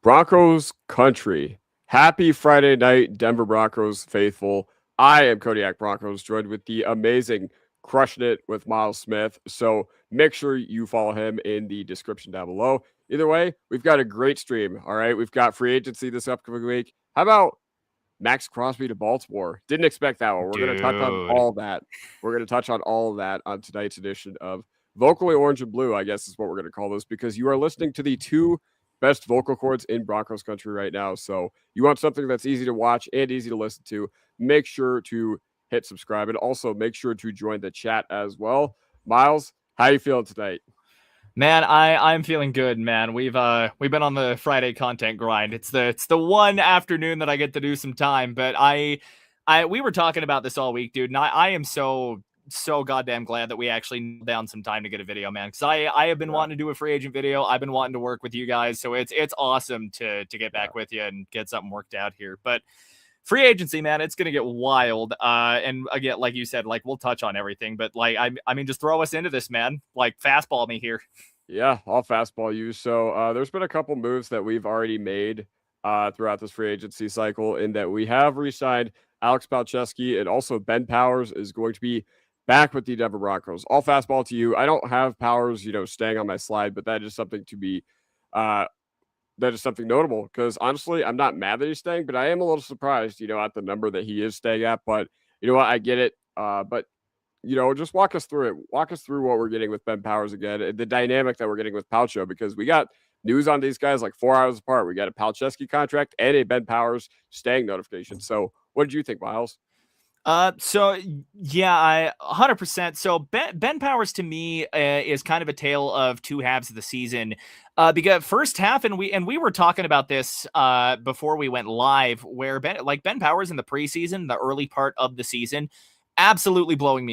Broncos country. Happy Friday night, Denver Broncos faithful. I am Kodiak Broncos, joined with the amazing Crushin It with Miles Smith. So make sure you follow him in the description down below. Either way, we've got a great stream. All right. We've got free agency this upcoming week. How about Max Crosby to Baltimore? Didn't expect that one. We're going to touch on all that. We're going to touch on all of that on tonight's edition of Vocally Orange and Blue, I guess is what we're going to call this, because you are listening to the two best vocal cords in Broncos country right now. So you want something that's easy to watch and easy to listen to, make sure to hit subscribe and also make sure to join the chat as well. Miles, how you feeling tonight? Man, I'm feeling good, man. We've been on the Friday content grind. It's the one afternoon that I get to do some time, but we were talking about this all week, dude, and I am so goddamn glad that we actually nailed down some time to get a video, man, because I have been wanting to do a free agent video. I've been wanting to work with you guys, so it's awesome to get back with you and get something worked out here. But free agency, man, it's gonna get wild. And again, like you said, like we'll touch on everything, but like I mean, just throw us into this, man. Like fastball me here. Yeah, I'll fastball you. So there's been a couple moves that we've already made throughout this free agency cycle, in that we have re-signed Alex Palczewski, and also Ben Powers is going to be back with the Denver Broncos. I'll fastball to you. I don't have Powers, staying on my slide, but that is something to be that is something notable, because honestly, I'm not mad that he's staying, but I am a little surprised, at the number that he is staying at. But you know what? I get it. But just walk us through it. Walk us through what we're getting with Ben Powers again, and the dynamic that we're getting with Palcho, because we got news on these guys like 4 hours apart. We got a Palczewski contract and a Ben Powers staying notification. So what did you think, Miles? So yeah, I 100%. So Ben Powers to me is kind of a tale of two halves of the season. Because first half, and we were talking about this before we went live, where Ben Powers in the preseason, the early part of the season, absolutely blowing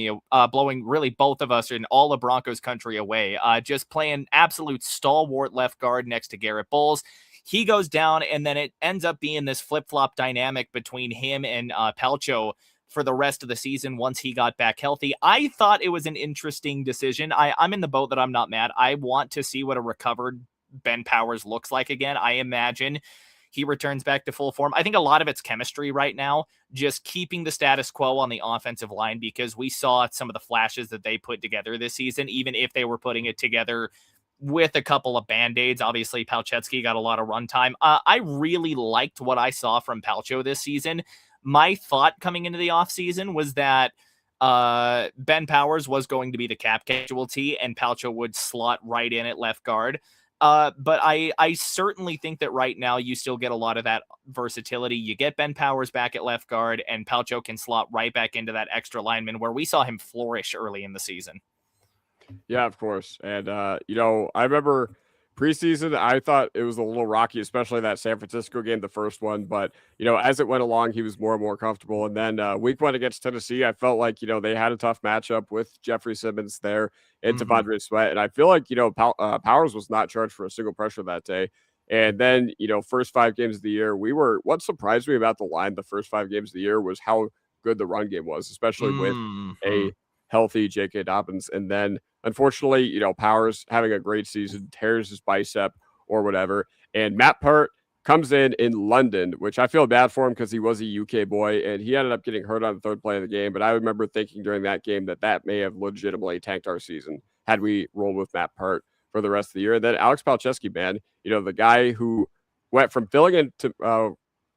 really both of us in all of Broncos country away. Just playing absolute stalwart left guard next to Garrett Bowles. He goes down, and then it ends up being this flip-flop dynamic between him and Palcho for the rest of the season once he got back healthy. I thought it was an interesting decision. I'm in the boat that I'm not mad. I want to see what a recovered Ben Powers looks like again. I imagine he returns back to full form. I think a lot of it's chemistry right now, just keeping the status quo on the offensive line, because we saw some of the flashes that they put together this season, even if they were putting it together with a couple of band-aids. Obviously, Palczewski got a lot of runtime. I really liked what I saw from Palcho this season. My thought coming into the offseason was that Ben Powers was going to be the cap casualty and Palcho would slot right in at left guard. But I certainly think that right now you still get a lot of that versatility. You get Ben Powers back at left guard, and Palcho can slot right back into that extra lineman where we saw him flourish early in the season. Yeah, of course. And, I remember preseason, I thought it was a little rocky, especially that San Francisco game, the first one. But, as it went along, he was more and more comfortable. And then week one against Tennessee, I felt like, they had a tough matchup with Jeffrey Simmons there and Devondre Sweat. And I feel like, Powers was not charged for a single pressure that day. And then, first 5 games of the year, what surprised me about the line the first 5 games of the year was how good the run game was, especially with a healthy J.K. Dobbins. And then, unfortunately, Powers having a great season, tears his bicep or whatever. And Matt Peart comes in London, which I feel bad for him because he was a UK boy, and he ended up getting hurt on the third play of the game. But I remember thinking during that game that may have legitimately tanked our season had we rolled with Matt Peart for the rest of the year. And then Alex Palczewski, man, the guy who went from filling into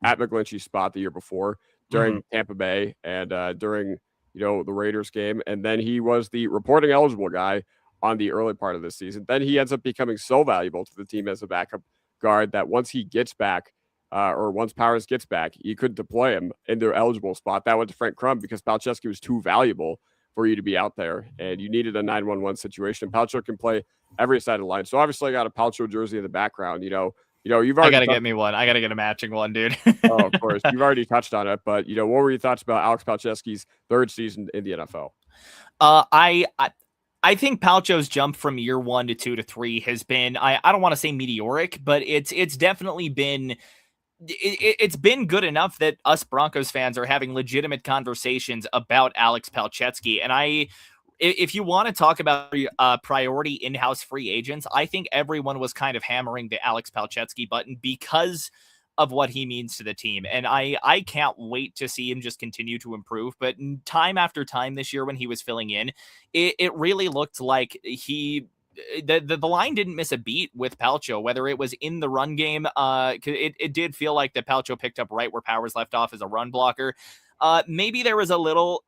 at McGlinchey's spot the year before during Tampa Bay and during the Raiders game. And then he was the reporting eligible guy on the early part of this season. Then he ends up becoming so valuable to the team as a backup guard that once he gets back, or once Powers gets back, you could deploy him in their eligible spot. That went to Frank Crum because Palczewski was too valuable for you to be out there, and you needed a 9-1-1 situation. Palcho can play every side of the line. So obviously I got a Palcho jersey in the background, you've already. I gotta get me one. I gotta get a matching one, dude. Oh, of course. You've already touched on it, but what were your thoughts about Alex Palczewski's third season in the NFL? I think Palcho's jump from year 1 to 2 to 3 has been, I don't want to say meteoric, but it's definitely been, it's been good enough that us Broncos fans are having legitimate conversations about Alex Palczewski. And if you want to talk about priority in-house free agents, I think everyone was kind of hammering the Alex Palczewski button because of what he means to the team. And I can't wait to see him just continue to improve. But time after time this year when he was filling in, it really looked like the line didn't miss a beat with Palcho, whether it was in the run game. It did feel like that Palcho picked up right where Powers left off as a run blocker. Maybe there was a little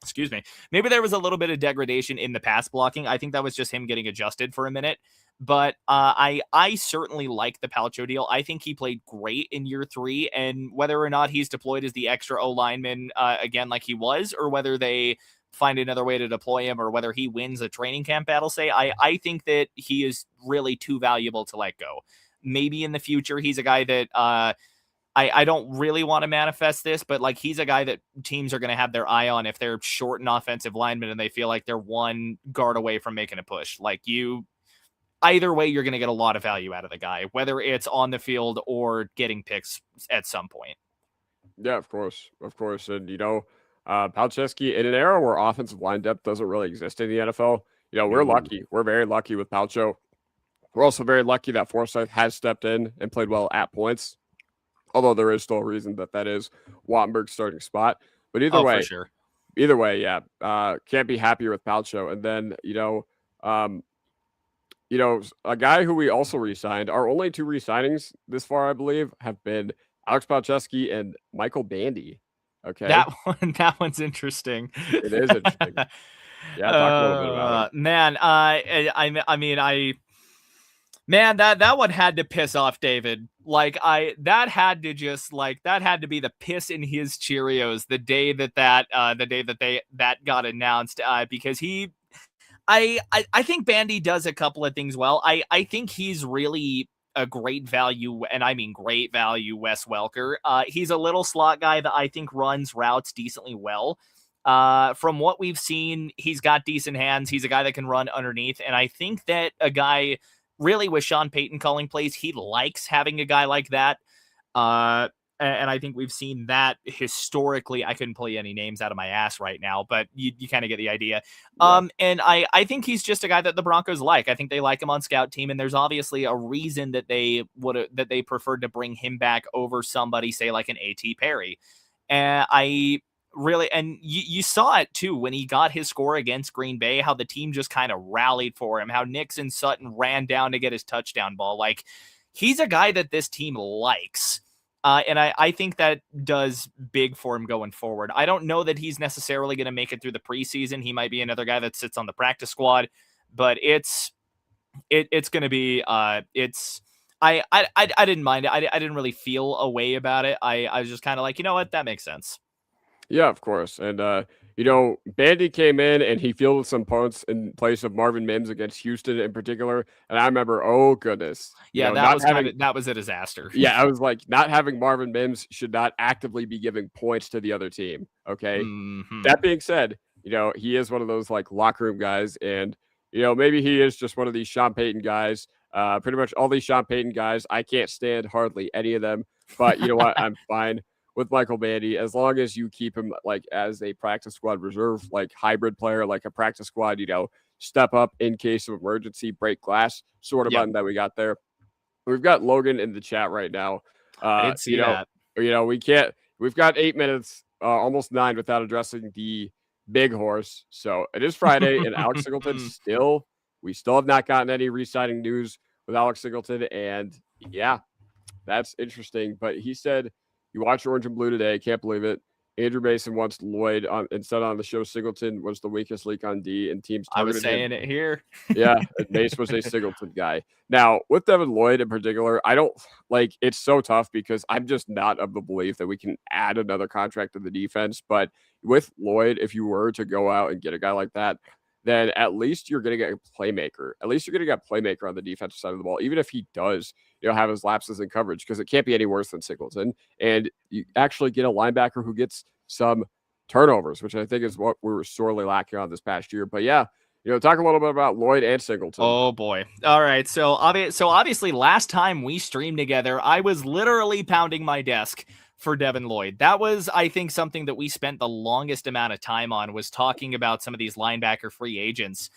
excuse me. Maybe there was a little bit of degradation in the pass blocking. I think that was just him getting adjusted for a minute. But I certainly like the Palcho deal. I think he played great in year 3, and whether or not he's deployed as the extra O lineman again like he was, or whether they find another way to deploy him, or whether he wins a training camp battle, I think that he is really too valuable to let go. Maybe in the future he's a guy that I don't really want to manifest this, but like he's a guy that teams are going to have their eye on if they're short an offensive lineman and they feel like they're one guard away from making a push. Like either way, you're going to get a lot of value out of the guy, whether it's on the field or getting picks at some point. Yeah, of course. And, Palczewski, in an era where offensive line depth doesn't really exist in the NFL, we're lucky. We're very lucky with Palcho. We're also very lucky that Forsyth has stepped in and played well at points. Although there is still a reason that is Wattenberg's starting spot. But either way, for sure. Yeah. Can't be happier with Palcho. And then, a guy who we also re-signed, our only 2 re-signings this far, I believe, have been Alex Palczewski and Michael Bandy. Okay. That one's interesting. It is interesting. Yeah, talk a little bit about it. Man, that one had to piss off David. Like that had to be the piss in his Cheerios the day that got announced, because I think Bandy does a couple of things well. I think he's really a great value, and I mean great value, Wes Welker. He's a little slot guy that I think runs routes decently well. From what we've seen, he's got decent hands. He's a guy that can run underneath, and I think that a guy really with Sean Payton calling plays, he likes having a guy like that. And I think we've seen that historically. I couldn't pull you any names out of my ass right now, but you kind of get the idea. Yeah. And I think he's just a guy that the Broncos like. I think they like him on scout team, and there's obviously a reason that they preferred to bring him back over somebody, say like an A.T. Perry. And you saw it too when he got his score against Green Bay, how the team just kind of rallied for him, how Nix and Sutton ran down to get his touchdown ball. Like, he's a guy that this team likes. And I think that does big for him going forward. I don't know that he's necessarily going to make it through the preseason. He might be another guy that sits on the practice squad, but it's going to be, I didn't mind it. I didn't really feel a way about it. I was just kind of like, you know what, that makes sense. Yeah, of course. And, Bandy came in and he fielded some punts in place of Marvin Mims against Houston in particular. And I remember, oh, goodness. Yeah, that was a disaster. Yeah, I was like, not having Marvin Mims should not actively be giving points to the other team. Okay. Mm-hmm. That being said, he is one of those like locker room guys. And, maybe he is just one of these Sean Payton guys. Pretty much all these Sean Payton guys, I can't stand hardly any of them. But you know what? I'm fine with Michael Bandy, as long as you keep him like as a practice squad reserve, like hybrid player, like a practice squad, step up in case of emergency, break glass sort of button that we got there. We've got Logan in the chat right now. I did see that. We've got 8 minutes, almost 9 without addressing the big horse. So it is Friday and Alex Singleton we still have not gotten any re-signing news with Alex Singleton. And yeah, that's interesting. But he said, you watch Orange and Blue today. Can't believe it. Andrew Mason wants Lloyd on, and said on the show Singleton was the weakest leak on D, and teams I was saying it here. Yeah, Mace was a Singleton guy. Now, with Devin Lloyd in particular, I don't it's so tough because I'm just not of the belief that we can add another contract to the defense. But with Lloyd, if you were to go out and get a guy like that, then at least you're going to get a playmaker. At least you're going to get a playmaker on the defensive side of the ball, even if he does, have his lapses in coverage, because it can't be any worse than Singleton. And you actually get a linebacker who gets some turnovers, which I think is what we were sorely lacking on this past year. But yeah, talk a little bit about Lloyd and Singleton. Oh boy. All right. So obviously last time we streamed together, I was literally pounding my desk for Devin Lloyd. That was, I think, something that we spent the longest amount of time on, was talking about some of these linebacker free agents.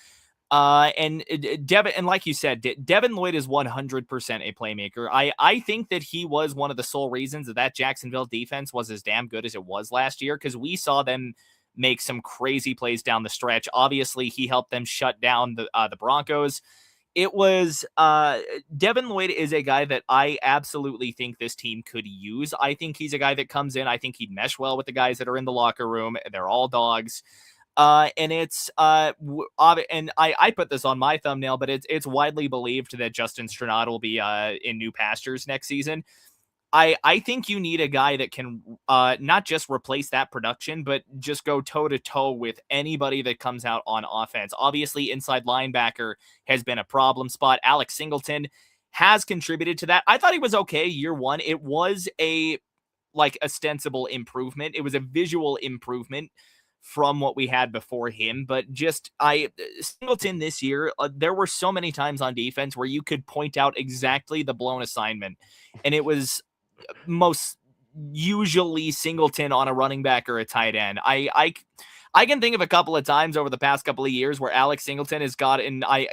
And Devin, and like you said, Devin Lloyd is 100% a playmaker. I think that he was one of the sole reasons that Jacksonville defense was as damn good as it was last year, because we saw them make some crazy plays down the stretch. Obviously, he helped them shut down the Broncos. It was Devin Lloyd is a guy that I absolutely think this team could use. I think he's a guy that comes in. I think he'd mesh well with the guys that are in the locker room. They're all dogs. And it's and I put this on my thumbnail, but it's widely believed that Justin Strnad will be in new pastures next season. I think you need a guy that can not just replace that production, but just go toe to toe with anybody that comes out on offense. Obviously, inside linebacker has been a problem spot. Alex Singleton has contributed to that. I thought he was okay year one. It was a ostensible improvement. It was a visual improvement from what we had before him, but just Singleton this year, there were so many times on defense where you could point out exactly the blown assignment, and it was most usually Singleton on a running back or a tight end. I can think of a couple of times over the past couple of years where Alex Singleton has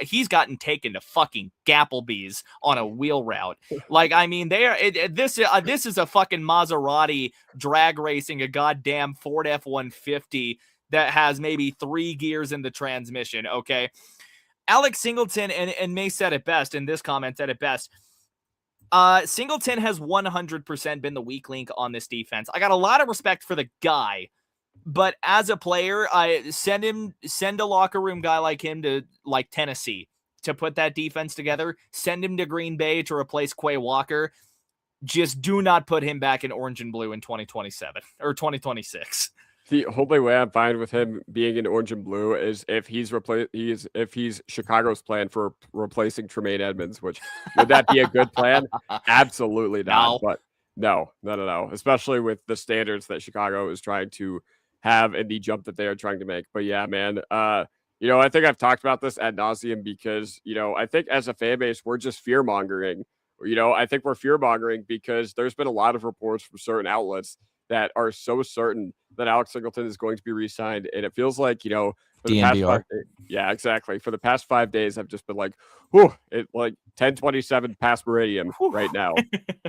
he's gotten taken to fucking Gapplebee's on a wheel route. Like, I mean, this is a fucking Maserati drag racing a goddamn Ford F-150 that has maybe 3 gears in the transmission. Okay. Alex Singleton and May said it best, and this comment said it best. Singleton has 100% been the weak link on this defense. I got a lot of respect for the guy, but as a player, I send a locker room guy like him to Tennessee to put that defense together. Send him to Green Bay to replace Quay Walker. Just do not put him back in orange and blue in 2027 or 2026. The only way I'm fine with him being in orange and blue is if he's Chicago's plan for replacing Tremaine Edmonds. Which, would that be a good plan? Absolutely not. No. But no. Especially with the standards that Chicago is trying to have and the jump that they are trying to make. But yeah, man. I think I've talked about this ad nauseum because I think as a fan base we're just fear mongering. I think we're fear mongering because there's been a lot of reports from certain outlets that are so certain that Alex Singleton is going to be re-signed. And it feels like, for the past 5 days, yeah, exactly. For the past 5 days, I've just been like, whew, it like 10:27 past meridian right now.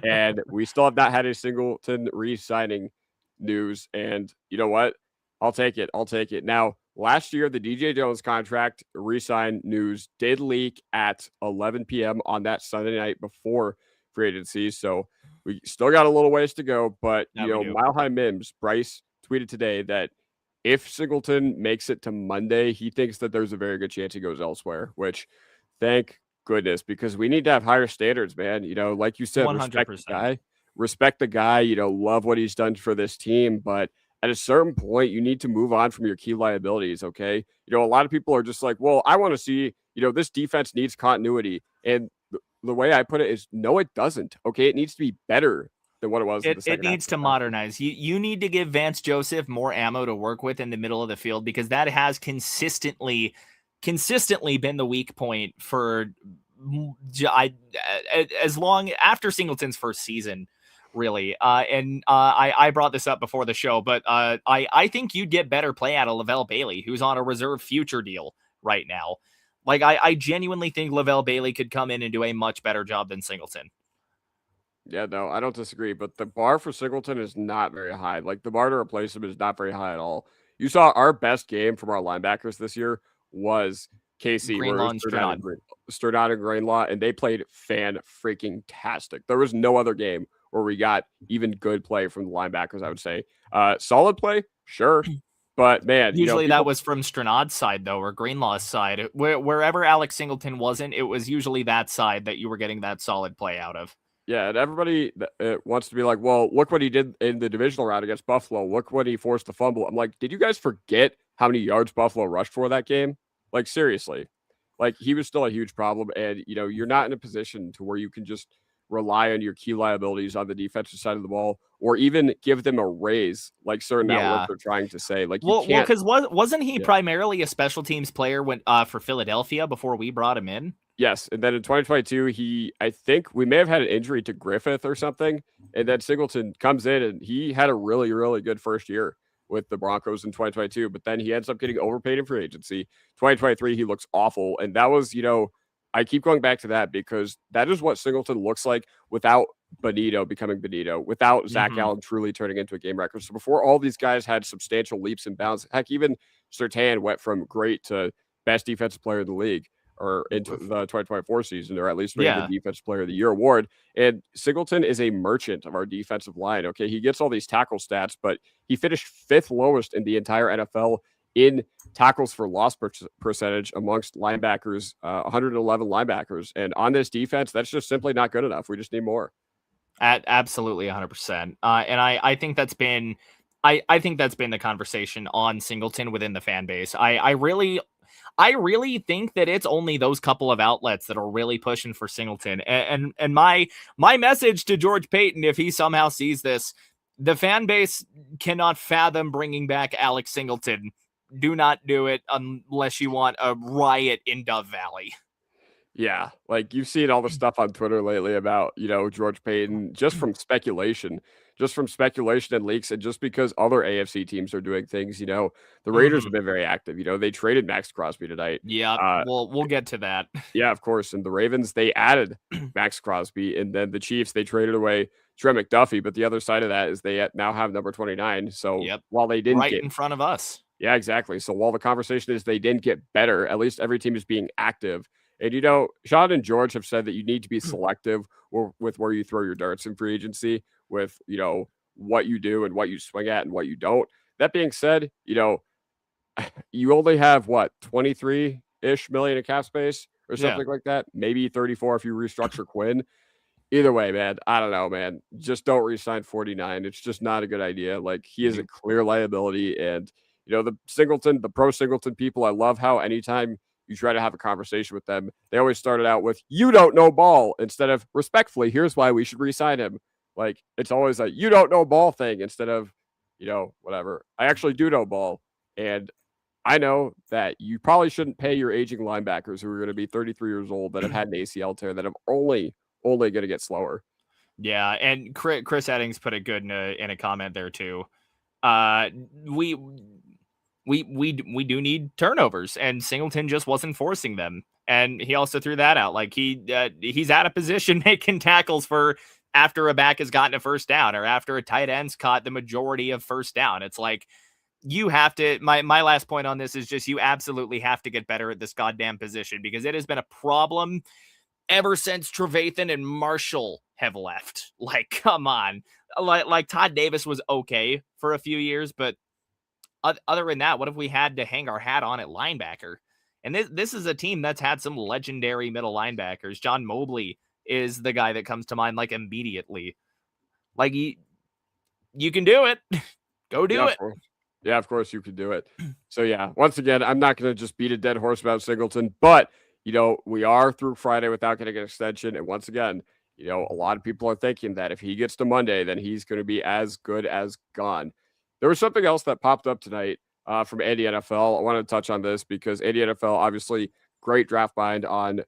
And we still have not had a Singleton re-signing news. And you know what? I'll take it. Now, last year, the DJ Jones contract re-sign news did leak at 11 p.m. on that Sunday night before free agency. So we still got a little ways to go, but Mile High Mims, Bryce tweeted today that if Singleton makes it to Monday, he thinks that there's a very good chance he goes elsewhere, which thank goodness, because we need to have higher standards, man. Like you said, 100%. Respect the guy, love what he's done for this team, but at a certain point, you need to move on from your key liabilities, okay? A lot of people are just like, well, I want to see, this defense needs continuity. And the way I put it is, no, it doesn't. Okay, it needs to be better than what it was. It needs to modernize. You need to give Vance Joseph more ammo to work with in the middle of the field, because that has consistently been the weak point for as long after Singleton's first season, really. I brought this up before the show, but I think you'd get better play out of Lavelle Bailey, who's on a reserve future deal right now. Like, I genuinely think Lavelle Bailey could come in and do a much better job than Singleton. Yeah, no, I don't disagree. But the bar for Singleton is not very high. Like, the bar to replace him is not very high at all. You saw our best game from our linebackers this year was Casey, Greenlaw and Strnad and Greenlaw, and they played fan-freaking-tastic. There was no other game where we got even good play from the linebackers, I would say. Solid play, sure. But man, usually that was from Strnad's side, though, or Greenlaw's side. Wherever Alex Singleton wasn't, it was usually that side that you were getting that solid play out of. Yeah, and everybody wants to be like, well, look what he did in the divisional round against Buffalo. Look what he forced the fumble. I'm like, did you guys forget how many yards Buffalo rushed for that game? Like, seriously. Like, he was still a huge problem, and, you're not in a position to where you can just rely on your key liabilities on the defensive side of the ball, or even give them a raise, like certain outlets are trying to say. Like, because wasn't he primarily a special teams player when for Philadelphia before we brought him in? Yes, and then in 2022, I think we may have had an injury to Griffith or something, and then Singleton comes in and he had a really, really good first year with the Broncos in 2022, but then he ends up getting overpaid in free agency. 2023, he looks awful, and that was, I keep going back to that because that is what Singleton looks like without Benito becoming Benito, without Zach Allen truly turning into a game record. So before all these guys had substantial leaps and bounds, heck, even Surtain went from great to best defensive player in the league or into the 2024 season, or at least winning the Defensive Player of the Year award. And Singleton is a merchant of our defensive line. Okay, he gets all these tackle stats, but he finished fifth lowest in the entire NFL in tackles for loss percentage amongst linebackers, 111 linebackers. And on this defense, that's just simply not good enough. We just need more. Absolutely 100%. And I think that's been, I think that's been the conversation on Singleton within the fan base. I really think that it's only those couple of outlets that are really pushing for Singleton. And my message to George Payton, if he somehow sees this, the fan base cannot fathom bringing back Alex Singleton. Do not do it unless you want a riot in Dove Valley. Yeah, like you've seen all the stuff on Twitter lately about, George Payton, just from speculation and leaks, and just because other AFC teams are doing things, the Raiders have been very active. They traded Max Crosby tonight. Yeah, we'll get to that. Yeah, of course. And the Ravens, they added Max Crosby, and then the Chiefs, they traded away Trent McDuffie. But the other side of that is they now have number 29. So while they didn't get in front of us. Yeah, exactly. So while the conversation is they didn't get better, at least every team is being active. And, Sean and George have said that you need to be selective with where you throw your darts in free agency, with, what you do and what you swing at and what you don't. That being said, you only have 23-ish million in cap space or something like that. Maybe 34 if you restructure Quinn. Either way, man, I don't know, man. Just don't re-sign 49. It's just not a good idea. Like, he is a clear liability. And, the pro Singleton people, I love how anytime you try to have a conversation with them, they always started out with, you don't know ball, instead of respectfully, here's why we should re-sign him. Like, it's always a you don't know ball thing instead of, whatever. I actually do know ball. And I know that you probably shouldn't pay your aging linebackers who are going to be 33 years old that have had an ACL tear that have only going to get slower. Yeah, and Chris Eddings put it good in a comment there too. We do need turnovers, and Singleton just wasn't forcing them. And he also threw that out. Like, he's out of position making tackles for after a back has gotten a first down or after a tight end's caught the majority of first down. It's like, you have to, my last point on this is just, you absolutely have to get better at this goddamn position, because it has been a problem ever since Trevathan and Marshall have left. Like, come on. Like Todd Davis was okay for a few years, but other than that, what have we had to hang our hat on at linebacker? And this is a team that's had some legendary middle linebackers. John Mobley is the guy that comes to mind, like, immediately. Like, you can do it. Go do it. Yeah, of course you can do it. So, yeah, once again, I'm not going to just beat a dead horse about Singleton, but, we are through Friday without getting an extension. And once again, a lot of people are thinking that if he gets to Monday, then he's going to be as good as gone. There was something else that popped up tonight from Andy NFL. I wanted to touch on this because Andy NFL, obviously, great draft mind on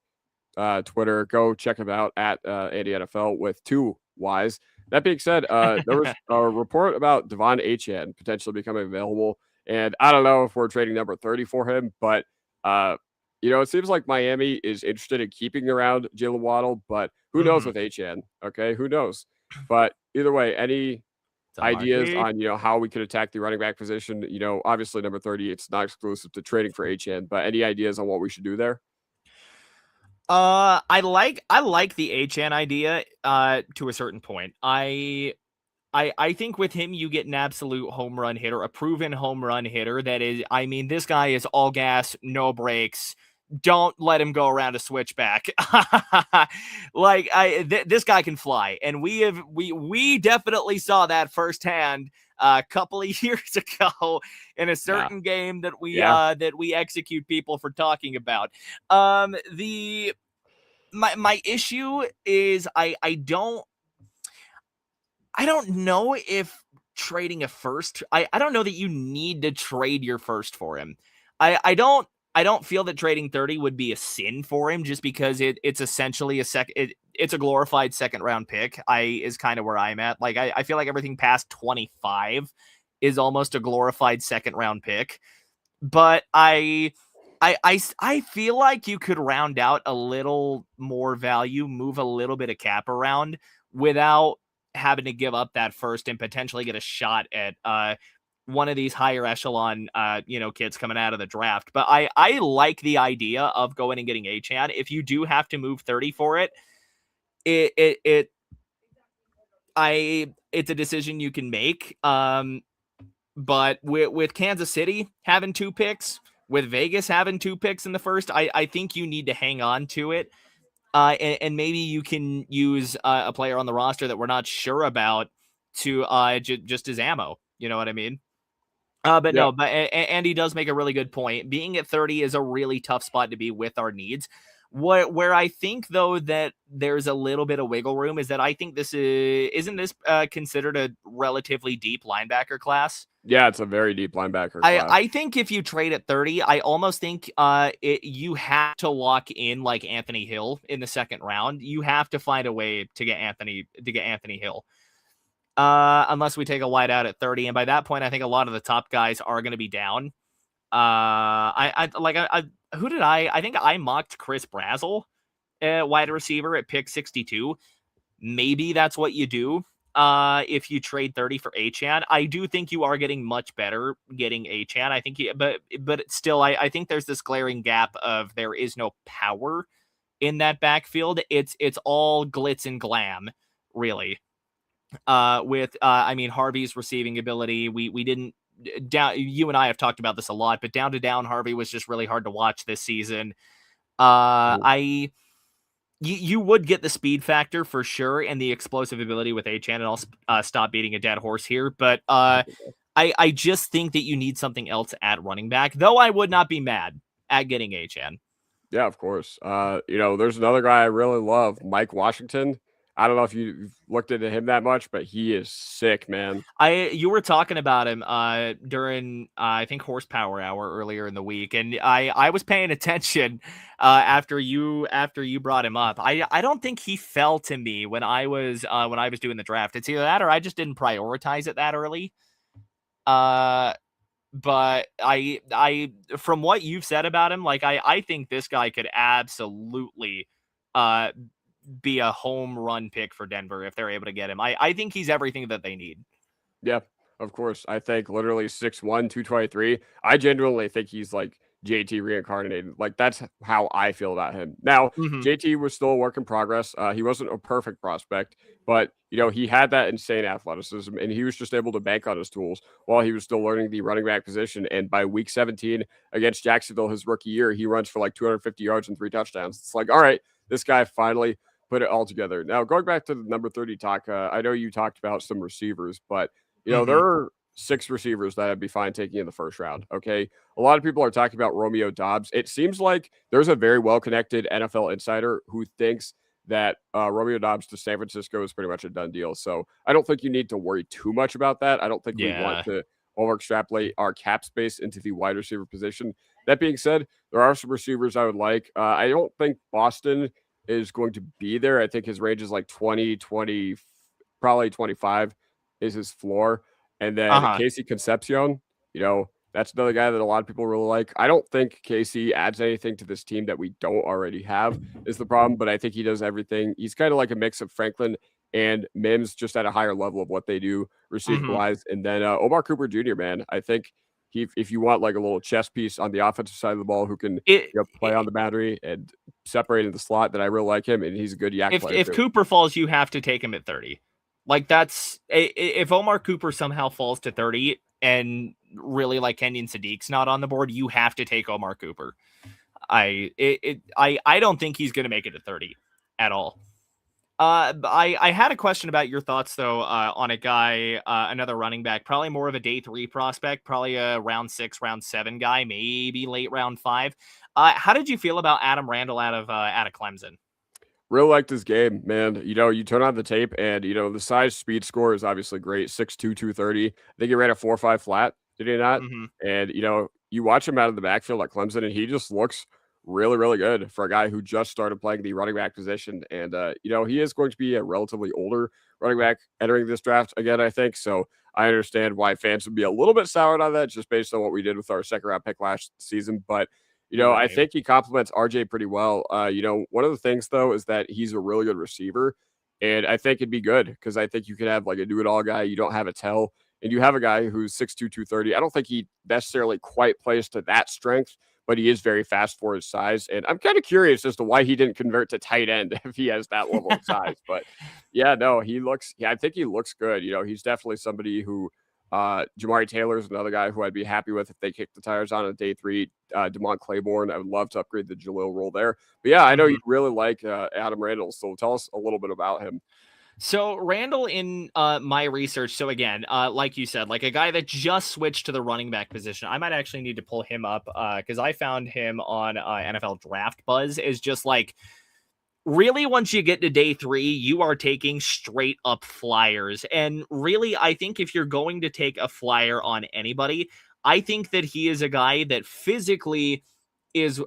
Twitter. Go check him out at Andy NFL with 2 Ys. That being said, there was a report about Devon Achane potentially becoming available. And I don't know if we're trading number 30 for him, but, it seems like Miami is interested in keeping around Jalen Waddle, but who knows with Achane? Okay, who knows? But either way, any ideas on, how we could attack the running back position? Obviously number 30, it's not exclusive to trading for Achane, but any ideas on what we should do there? I like the Achane idea to a certain point. I think with him, you get an absolute home run hitter, a proven home run hitter. That is, I mean, this guy is all gas, no brakes. Don't let him go around a switchback. Like, this guy can fly, and we definitely saw that firsthand a couple of years ago in a certain game that we execute people for talking about. My issue is I don't know if trading a first. I don't know that you need to trade your first for him. I don't I don't feel that trading 30 would be a sin for him just because it's essentially it's a glorified second round pick. Is kind of where I'm at. Like I feel like everything past 25 is almost a glorified second round pick. But I feel like you could round out a little more value, move a little bit of cap around without having to give up that first and potentially get a shot at one of these higher echelon kids coming out of the draft. But I like the idea of going and getting Achane. If you do have to move 30 for it, it's a decision you can make. But with Kansas City having 2 picks, with Vegas having 2 picks in the first, I think you need to hang on to it. And maybe you can use a player on the roster that we're not sure about to just as ammo. You know what I mean? But Yeah. no, but Andy does make a really good point. Being at 30 is a really tough spot to be with our needs. Where I think though that there's a little bit of wiggle room is that I think this isn't this considered a relatively deep linebacker class. Yeah, it's a very deep linebacker class. I think if you trade at 30, I almost think you have to lock in like Anthony Hill in the second round. You have to find a way to get Anthony Hill. Unless we take a wide out at 30, and by that point, I think a lot of the top guys are going to be down. Who did I think I mocked Chris Brazzell, wide receiver at pick 62. Maybe that's what you do. If you trade 30 for Achane, I do think you are getting much better getting Achane. I think, but still, I think there's this glaring gap of there is no power in that backfield. It's all glitz and glam, really. Harvey's receiving ability, we didn't down. You and I have talked about this a lot, but down to down Harvey was just really hard to watch this season. You would get the speed factor for sure and the explosive ability with Achane, and I'll stop beating a dead horse here. But I just think that you need something else at running back, though I would not be mad at getting Achane. Yeah, of course. There's another guy I really love, Mike Washington. I don't know if you've looked into him that much, but he is sick, man. You were talking about him during I think Horsepower Hour earlier in the week, and I was paying attention after you brought him up. I don't think he fell to me when I was doing the draft. It's either that or I just didn't prioritize it that early. But I from what you've said about him, like I think this guy could absolutely be a home run pick for Denver if they're able to get him. I think he's everything that they need. Yeah, of course. I think literally 6'1", 223. I genuinely think he's like JT reincarnated. Like that's how I feel about him. Now, JT was still a work in progress. He wasn't a perfect prospect, but he had that insane athleticism and he was just able to bank on his tools while he was still learning the running back position. And by week 17 against Jacksonville, his rookie year, he runs for like 250 yards and 3 touchdowns. It's like, all right, this guy finally put it all together. Now, going back to the number 30 talk, I know you talked about some receivers, but there are 6 receivers that I'd be fine taking in the first round. Okay. A lot of people are talking about Romeo Doubs. It seems like there's a very well-connected NFL insider who thinks that Romeo Doubs to San Francisco is pretty much a done deal. So I don't think you need to worry too much about that. I don't think we want to over extrapolate our cap space into the wide receiver position. That being said, there are some receivers I would like. I don't think Boston is going to be there. I think his range is like 20, probably 25 is his floor. And then Casey Concepcion, that's another guy that a lot of people really like. I don't think Casey adds anything to this team that we don't already have is the problem, but I think he does everything. He's kind of like a mix of Franklin and Mims, just at a higher level of what they do receiver-wise. And then Omar Cooper Jr., man, I think if you want like a little chess piece on the offensive side of the ball who can play on the boundary and separate in the slot, that I really like him, and he's a good yak player. If Cooper falls, you have to take him at 30. Like that's if Omar Cooper somehow falls to 30 and really like Kenyon Sadiq's not on the board, you have to take Omar Cooper. I don't think he's going to make it to 30 at all. I had a question about your thoughts though on a guy, another running back, probably more of a day 3 prospect, probably a round 6, round 7 guy, maybe late round 5. How did you feel about Adam Randall out of Clemson? Really liked his game, man. You turn on the tape and, the size speed score is obviously great. 6'2", 230. I think he ran a 4.5 flat. Did he not? And, you watch him out of the backfield at Clemson, and he just looks really, really good for a guy who just started playing the running back position. And, he is going to be a relatively older running back entering this draft again, I think. So I understand why fans would be a little bit soured on that just based on what we did with our second round pick last season. But, I Right. think he complements RJ pretty well. One of the things, though, is that he's a really good receiver. And I think it'd be good because I think you could have like a do it all guy. You don't have a tell. And you have a guy who's 6'2, 230. I don't think he necessarily quite plays to that strength, but he is very fast for his size. And I'm kind of curious as to why he didn't convert to tight end if he has that level of size. But yeah, no, I think he looks good. He's definitely somebody who, Jamari Taylor is another guy who I'd be happy with if they kick the tires on day 3. Demont Claiborne, I would love to upgrade the Jalil role there. But yeah, I know you really like Adam Randall. So tell us a little bit about him. So Randall in my research, so again, like you said, like a guy that just switched to the running back position. I might actually need to pull him up because I found him on NFL Draft Buzz is just like really once you get to day 3, you are taking straight up flyers. And really, I think if you're going to take a flyer on anybody, I think that he is a guy that physically is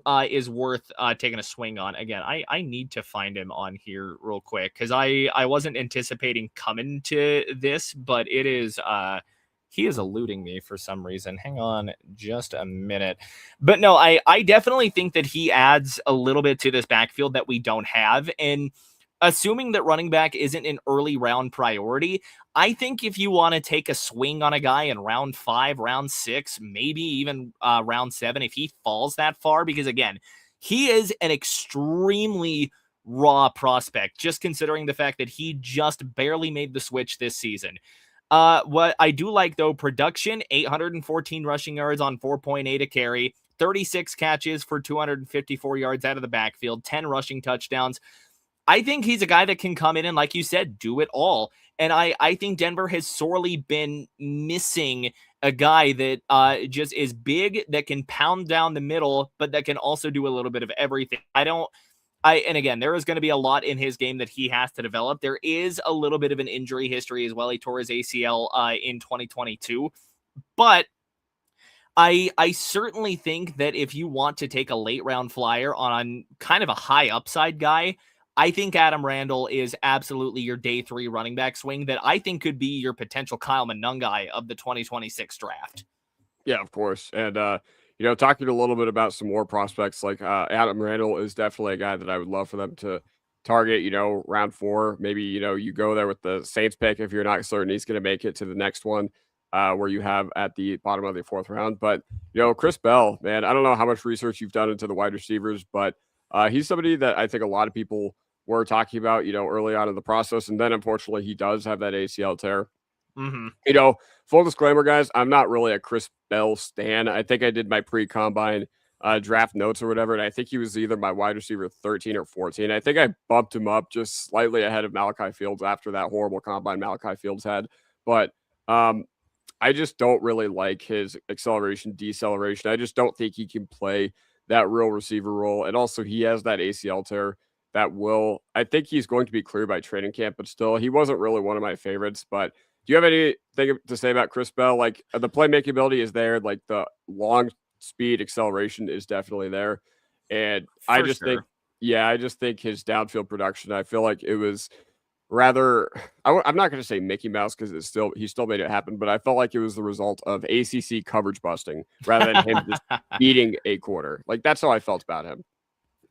worth taking a swing on. Again, I need to find him on here real quick because I wasn't anticipating coming to this, but it is he is eluding me for some reason. Hang on just a minute. But no, I definitely think that he adds a little bit to this backfield that we don't have. And assuming that running back isn't an early round priority, I think if you want to take a swing on a guy in round 5, round 6, maybe even round 7, if he falls that far, because again, he is an extremely raw prospect, just considering the fact that he just barely made the switch this season. What I do like, though, production, 814 rushing yards on 4.8 a carry, 36 catches for 254 yards out of the backfield, 10 rushing touchdowns. I think he's a guy that can come in and, like you said, do it all. And I think Denver has sorely been missing a guy that just is big, that can pound down the middle, but that can also do a little bit of everything. And again, there is going to be a lot in his game that he has to develop. There is a little bit of an injury history as well. He tore his ACL in 2022. But I certainly think that if you want to take a late round flyer on kind of a high upside guy, I think Adam Randall is absolutely your day 3 running back swing that I think could be your potential Kyle Monungai of the 2026 draft. Yeah, of course. And, talking a little bit about some more prospects, like Adam Randall is definitely a guy that I would love for them to target, round 4. Maybe, you go there with the Saints pick if you're not certain he's going to make it to the next one where you have at the bottom of the 4th round. But, Chris Bell, man, I don't know how much research you've done into the wide receivers, but he's somebody that I think a lot of people were talking about, early on in the process. And then unfortunately, he does have that ACL tear. Full disclaimer, guys, I'm not really a Chris Bell stan. I think I did my pre-combine draft notes or whatever, and I think he was either my wide receiver 13 or 14. I think I bumped him up just slightly ahead of Malachi Fields after that horrible combine Malachi Fields had. But I just don't really like his acceleration, deceleration. I just don't think he can play that real receiver role. And also, he has that ACL tear I think he's going to be cleared by training camp, but still, he wasn't really one of my favorites. But do you have anything to say about Chris Bell? Like the playmaking ability is there, like the long speed acceleration is definitely there. And I just think his downfield production, I feel like it was rather, I'm not going to say Mickey Mouse because he still made it happen, but I felt like it was the result of ACC coverage busting rather than him just beating a quarter. Like that's how I felt about him.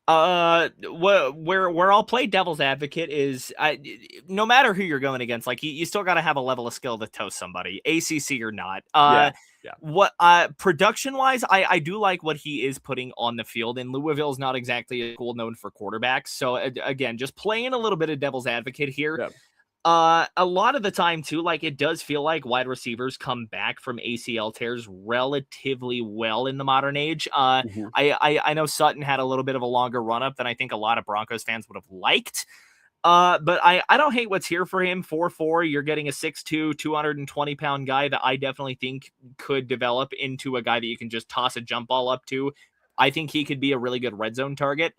Where I'll play devil's advocate is no matter who you're going against, like you still got to have a level of skill to toast somebody, ACC or not. What production wise, I do like what he is putting on the field, and Louisville's not exactly a school known for quarterbacks. So again, just playing a little bit of devil's advocate here. Yeah. A lot of the time too, like it does feel like wide receivers come back from ACL tears relatively well in the modern age. I know Sutton had a little bit of a longer run up than I think a lot of Broncos fans would have liked. But I don't hate what's here for him. 4'4", you're getting a 6'2", 220-pound guy that I definitely think could develop into a guy that you can just toss a jump ball up to. I think he could be a really good red zone target.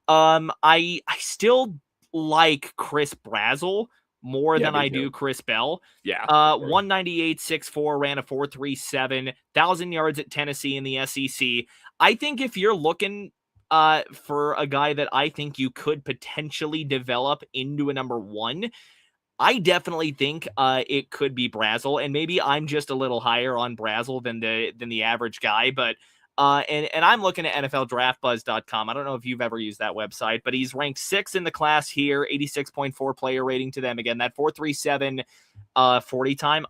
I still like Chris Brazzell more Yeah, than me I too. do Chris Bell. Yeah. 198, 6'4", ran a 4.37, 1,000 yards at Tennessee in the SEC. I think if you're looking for a guy that I think you could potentially develop into a number one, I definitely think it could be Brazel, and maybe I'm just a little higher on Brazel than the average guy, but and I'm looking at NFLDraftBuzz.com. I don't know if you've ever used that website, but he's ranked 6th in the class here, 86.4 player rating to them. Again, that 4.37 40 time.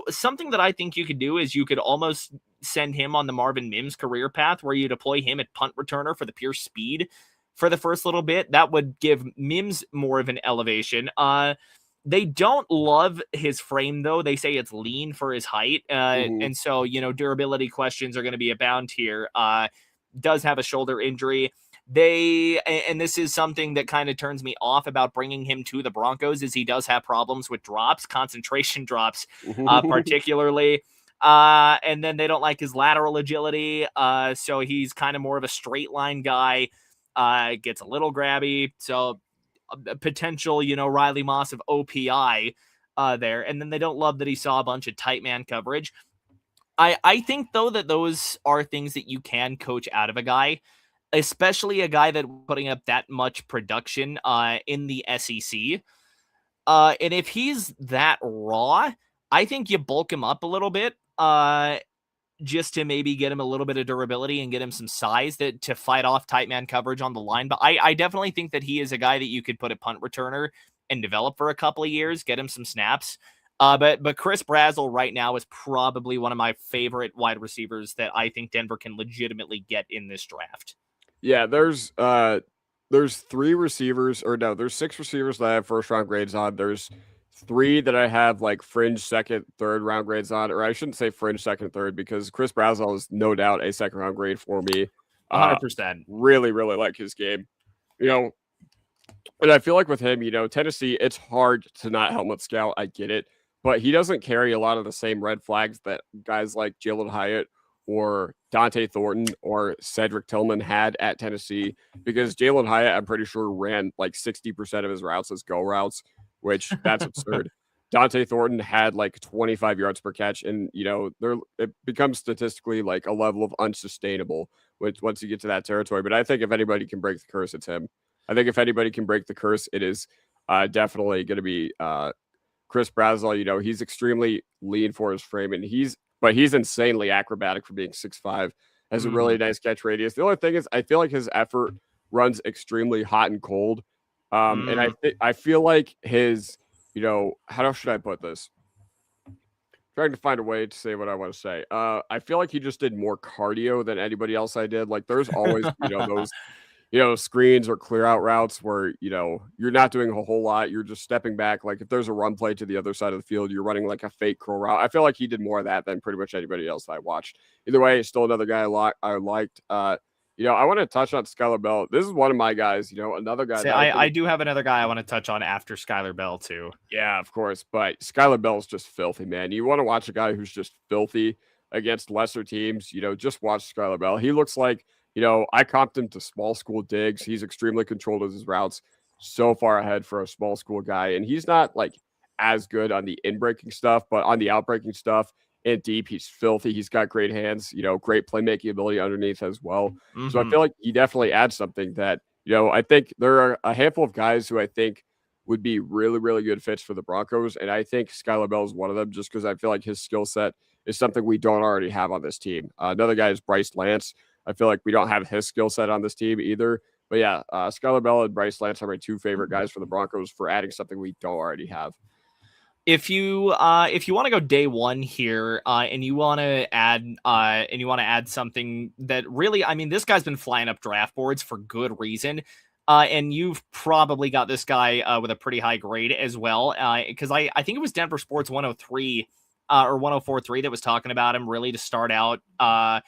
Something that I think you could do is you could almost send him on the Marvin Mims career path, where you deploy him at punt returner for the pure speed for the first little bit. That would give Mims more of an elevation. They don't love his frame, though. They say it's lean for his height. And so, durability questions are going to be abound here. Does have a shoulder injury. And this is something that kind of turns me off about bringing him to the Broncos, is he does have problems with drops, concentration drops, particularly. And then they don't like his lateral agility. So he's kind of more of a straight line guy, gets a little grabby. So a potential, Riley Moss of OPI there. And then they don't love that he saw a bunch of tight man coverage. I think, though, that those are things that you can coach out of a guy, especially a guy that putting up that much production in the SEC. And if he's that raw, I think you bulk him up a little bit just to maybe get him a little bit of durability and get him some size to fight off tight man coverage on the line. But I definitely think that he is a guy that you could put at punt returner and develop for a couple of years, get him some snaps. But Chris Brazel right now is probably one of my favorite wide receivers that I think Denver can legitimately get in this draft. Yeah, there's 3 receivers, or no, there's 6 receivers that I have first round grades on. There's 3 that I have like fringe second, third round grades on, or I shouldn't say fringe second, third, because Chris Brazel is no doubt a second round grade for me. 100%. Really, really like his game. And I feel like with him, Tennessee, it's hard to not helmet scout. I get it, but he doesn't carry a lot of the same red flags that guys like Jalen Hyatt or Dante Thornton or Cedric Tillman had at Tennessee, because Jalen Hyatt, I'm pretty sure, ran like 60% of his routes as go routes, which that's absurd. Dante Thornton had like 25 yards per catch, and it becomes statistically like a level of unsustainable once you get to that territory. But I think if anybody can break the curse, it's him. I think if anybody can break the curse, it is definitely going to be Chris Brazel. He's extremely lean for his frame, and he's insanely acrobatic for being 6'5", has a really nice catch radius. The only thing is, I feel like his effort runs extremely hot and cold. And I feel like his, how should I put this? Trying to find a way to say what I want to say. I feel like he just did more cardio than anybody else I did. Like there's always, those screens or clear out routes where, you're not doing a whole lot. You're just stepping back. Like if there's a run play to the other side of the field, you're running like a fake curl route. I feel like he did more of that than pretty much anybody else I watched. Either way, still another guy I liked. I want to touch on Skylar Bell. This is one of my guys, another guy. I do have another guy I want to touch on after Skylar Bell too. Yeah, of course. But Skylar Bell is just filthy, man. You want to watch a guy who's just filthy against lesser teams, just watch Skylar Bell. He looks like, I comped him to small school digs. He's extremely controlled with his routes, so far ahead for a small school guy. And he's not like as good on the in-breaking stuff, but on the out-breaking stuff and deep, he's filthy. He's got great hands, great playmaking ability underneath as well. So I feel like he definitely adds something that, I think there are a handful of guys who I think would be really, really good fits for the Broncos. And I think Skylar Bell is one of them, just because I feel like his skill set is something we don't already have on this team. Another guy is Bryce Lance. I feel like we don't have his skill set on this team either. But yeah, Skylar Bell and Bryce Lance are my 2 favorite guys for the Broncos for adding something we don't already have. If you want to go day one here, and you want to add something that really, I mean, this guy's been flying up draft boards for good reason. And you've probably got this guy with a pretty high grade as well. Because I think it was Denver Sports 103 or 104.3 that was talking about him really to start out the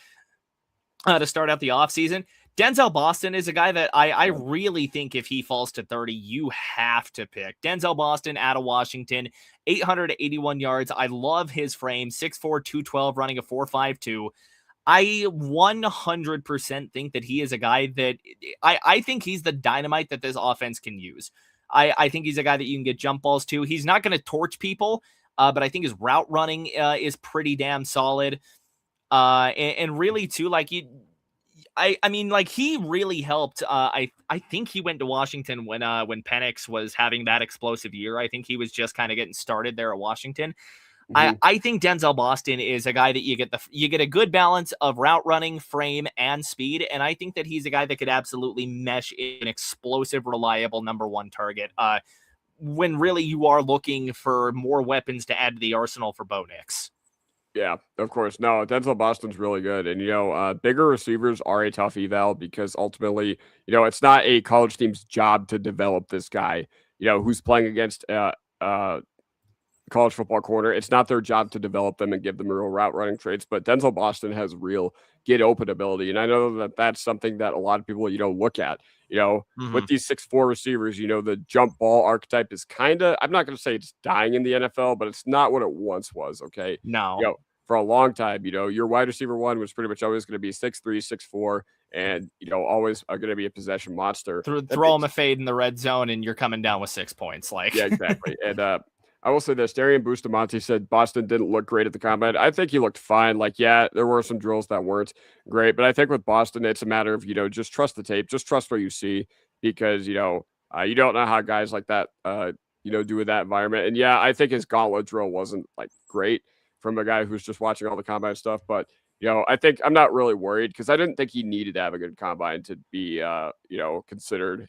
offseason. Denzel Boston is a guy that I really think if he falls to 30, you have to pick. Denzel Boston out of Washington, 881 yards. I love his frame, 6'4", 212, running a 4.52. I 100% think that he is a guy that I think he's the dynamite that this offense can use. I think he's a guy that you can get jump balls to. He's not going to torch people, but I think his route running is pretty damn solid. And really too, like I mean, like he really helped. I think he went to Washington when Penix was having that explosive year. I think he was just kind of getting started there at Washington. I think Denzel Boston is a guy that you get a good balance of route running, frame, and speed, and I think that he's a guy that could absolutely mesh in an explosive, reliable number one target. When really you are looking for more weapons to add to the arsenal for Bo Nix. Yeah, of course. No, Denzel Boston's really good. And, bigger receivers are a tough eval because ultimately, it's not a college team's job to develop this guy, who's playing against college football corner. It's not their job to develop them and give them real route running traits, but Denzel Boston has real get open ability. And I know that that's something that a lot of people, look at, with these 6'4" receivers, the jump ball archetype is kind of, I'm not going to say it's dying in the NFL, but it's not what it once was. Okay. No. For a long time, your wide receiver one was pretty much always going to be 6'3", 6'4", and, always are going to be a possession monster. Throw him a fade in the red zone and you're coming down with 6 points. Yeah, exactly. And, I will say this, Darian Bustamante said Boston didn't look great at the combine. I think he looked fine. Like, yeah, there were some drills that weren't great, but I think with Boston, it's a matter of, just trust the tape, just trust what you see because, you don't know how guys like that, do in that environment. And yeah, I think his gauntlet drill wasn't like great from a guy who's just watching all the combine stuff, but I think I'm not really worried because I didn't think he needed to have a good combine to be, considered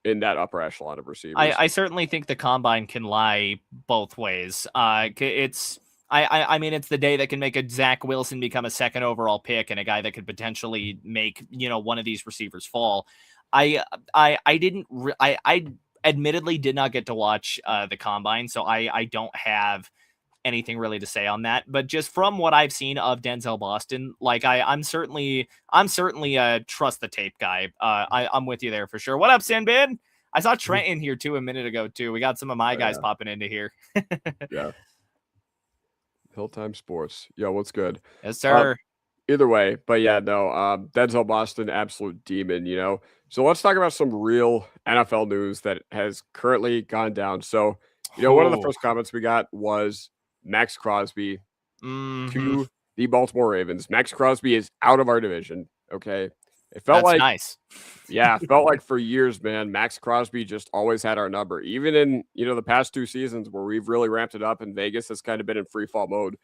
in that upper echelon of receivers. I certainly think the combine can lie both ways. I mean, it's the day that can make a Zach Wilson become a second overall pick and a guy that could potentially make, one of these receivers fall. I admittedly did not get to watch the combine, so I don't have anything really to say on that, but just from what I've seen of Denzel Boston, like I'm certainly a trust the tape guy. I'm with you there for sure. What up, Sinbad? I saw Trent in here too a minute ago too. We got some of my guys popping into here. Yeah. Hilltime Sports. Yeah, what's good? Yes, sir. Either way, but yeah, no, Denzel Boston, absolute demon, So let's talk about some real NFL news that has currently gone down. So, one of the first comments we got was Max Crosby to the Baltimore Ravens. Max Crosby is out of our division. Okay. It felt That's nice. Yeah, it felt like for years, man, Max Crosby just always had our number. Even in, the past 2 seasons where we've really ramped it up and Vegas has kind of been in free fall mode.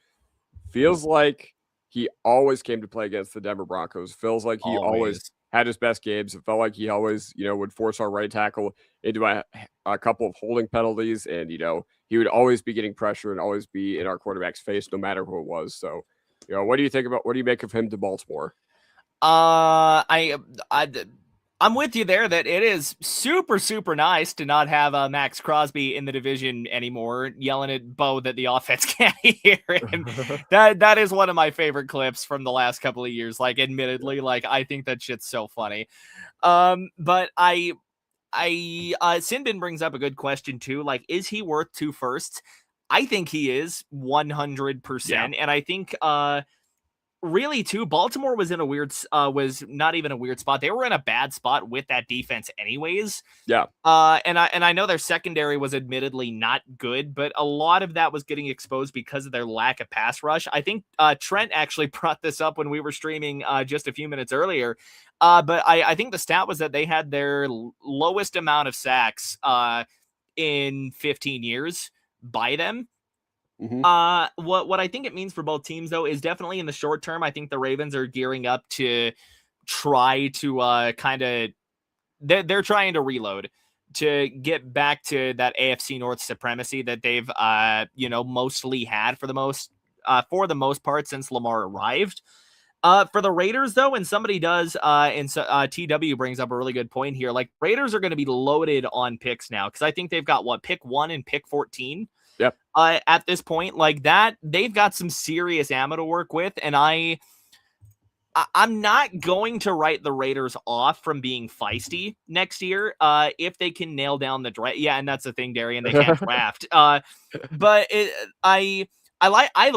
Feels like he always came to play against the Denver Broncos. Feels like he always had his best games. It felt like he always, would force our right tackle into a couple of holding penalties. And, he would always be getting pressure and always be in our quarterback's face, no matter who it was. So, what do you make of him to Baltimore? I'm with you there that it is super, super nice to not have Max Crosby in the division anymore, yelling at Bo that the offense can't hear him. That is one of my favorite clips from the last couple of years. Like, admittedly, like I think that shit's so funny. But Sinbin brings up a good question too. Like, is he worth 2 firsts? I think he is 100%. Yeah. And I think, really too, Baltimore was in was not even a weird spot. They were in a bad spot with that defense anyways. Yeah. And I know their secondary was admittedly not good, but a lot of that was getting exposed because of their lack of pass rush. I think Trent actually brought this up when we were streaming just a few minutes earlier. But I think the stat was that they had their lowest amount of sacks in 15 years by them. What I think it means for both teams, though, is definitely in the short term, I think the Ravens are gearing up to try to they're trying to reload to get back to that AFC North supremacy that they've mostly had for the most part since Lamar arrived. For the Raiders, though, and somebody does, TW brings up a really good point here. Like, Raiders are going to be loaded on picks now because I think they've got pick 1 and pick 14. Yep. At this point, like that, they've got some serious ammo to work with, and I'm not going to write the Raiders off from being feisty next year if they can nail down the draft. Yeah, and that's the thing, Darian, they can't draft. But I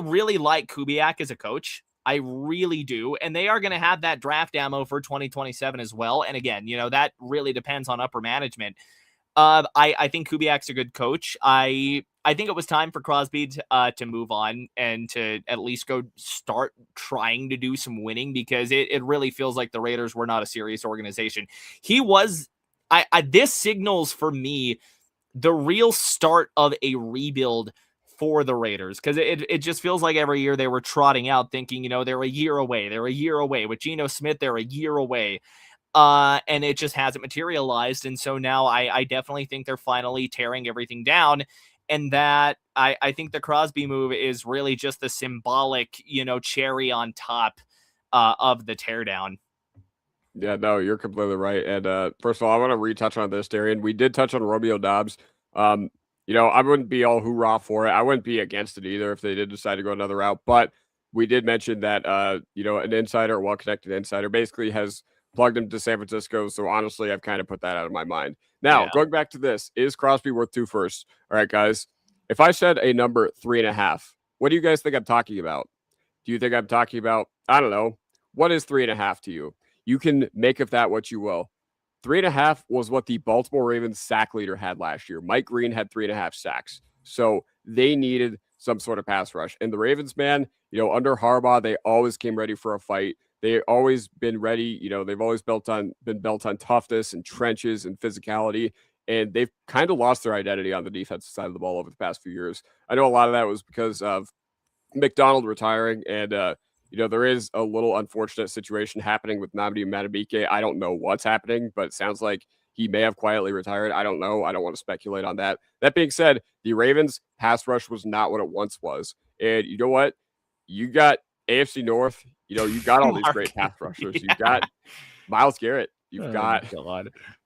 really like Kubiak as a coach. I really do, and they are going to have that draft ammo for 2027 as well. And again, that really depends on upper management. I think Kubiak's a good coach. I think it was time for Crosby to move on and to at least go start trying to do some winning, because it really feels like the Raiders were not a serious organization. He was. This signals for me the real start of a rebuild for the Raiders, because it just feels like every year they were trotting out thinking, they're a year away. They're a year away. With Geno Smith, they're a year away. And it just hasn't materialized. And so now I definitely think they're finally tearing everything down. And that I think the Crosby move is really just the symbolic, cherry on top of the teardown. Yeah, no, you're completely right. And first of all, I want to retouch on this, Darian. We did touch on Romeo Dobbs. Um, I wouldn't be all hoorah for it. I wouldn't be against it either if they did decide to go another route. But we did mention that an insider, a well-connected insider, basically has plugged him to San Francisco. So honestly, I've kind of put that out of my mind. Now, going back to this, is Crosby worth 2 firsts? All right, guys. If I said a number 3.5, what do you guys think I'm talking about? Do you think I'm talking about, I don't know, what is 3.5 to you? You can make of that what you will. 3.5 was what the Baltimore Ravens sack leader had last year. Mike Green had 3.5 sacks. So they needed some sort of pass rush. And the Ravens, man, under Harbaugh, they always came ready for a fight. They've always been ready. They've always been built on toughness and trenches and physicality. And they've kind of lost their identity on the defensive side of the ball over the past few years. I know a lot of that was because of McDonald retiring, and there is a little unfortunate situation happening with Nnamdi Madubuike. I don't know what's happening, but it sounds like he may have quietly retired. I don't know. I don't want to speculate on that. That being said, the Ravens pass rush was not what it once was. And you know what? You got AFC North. You got all these great pass rushers. Yeah. You've got Myles Garrett. You've got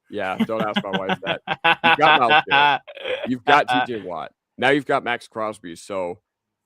yeah, don't ask my wife that. You've got Myles Garrett. You've got TJ Watt. Now you've got Max Crosby. So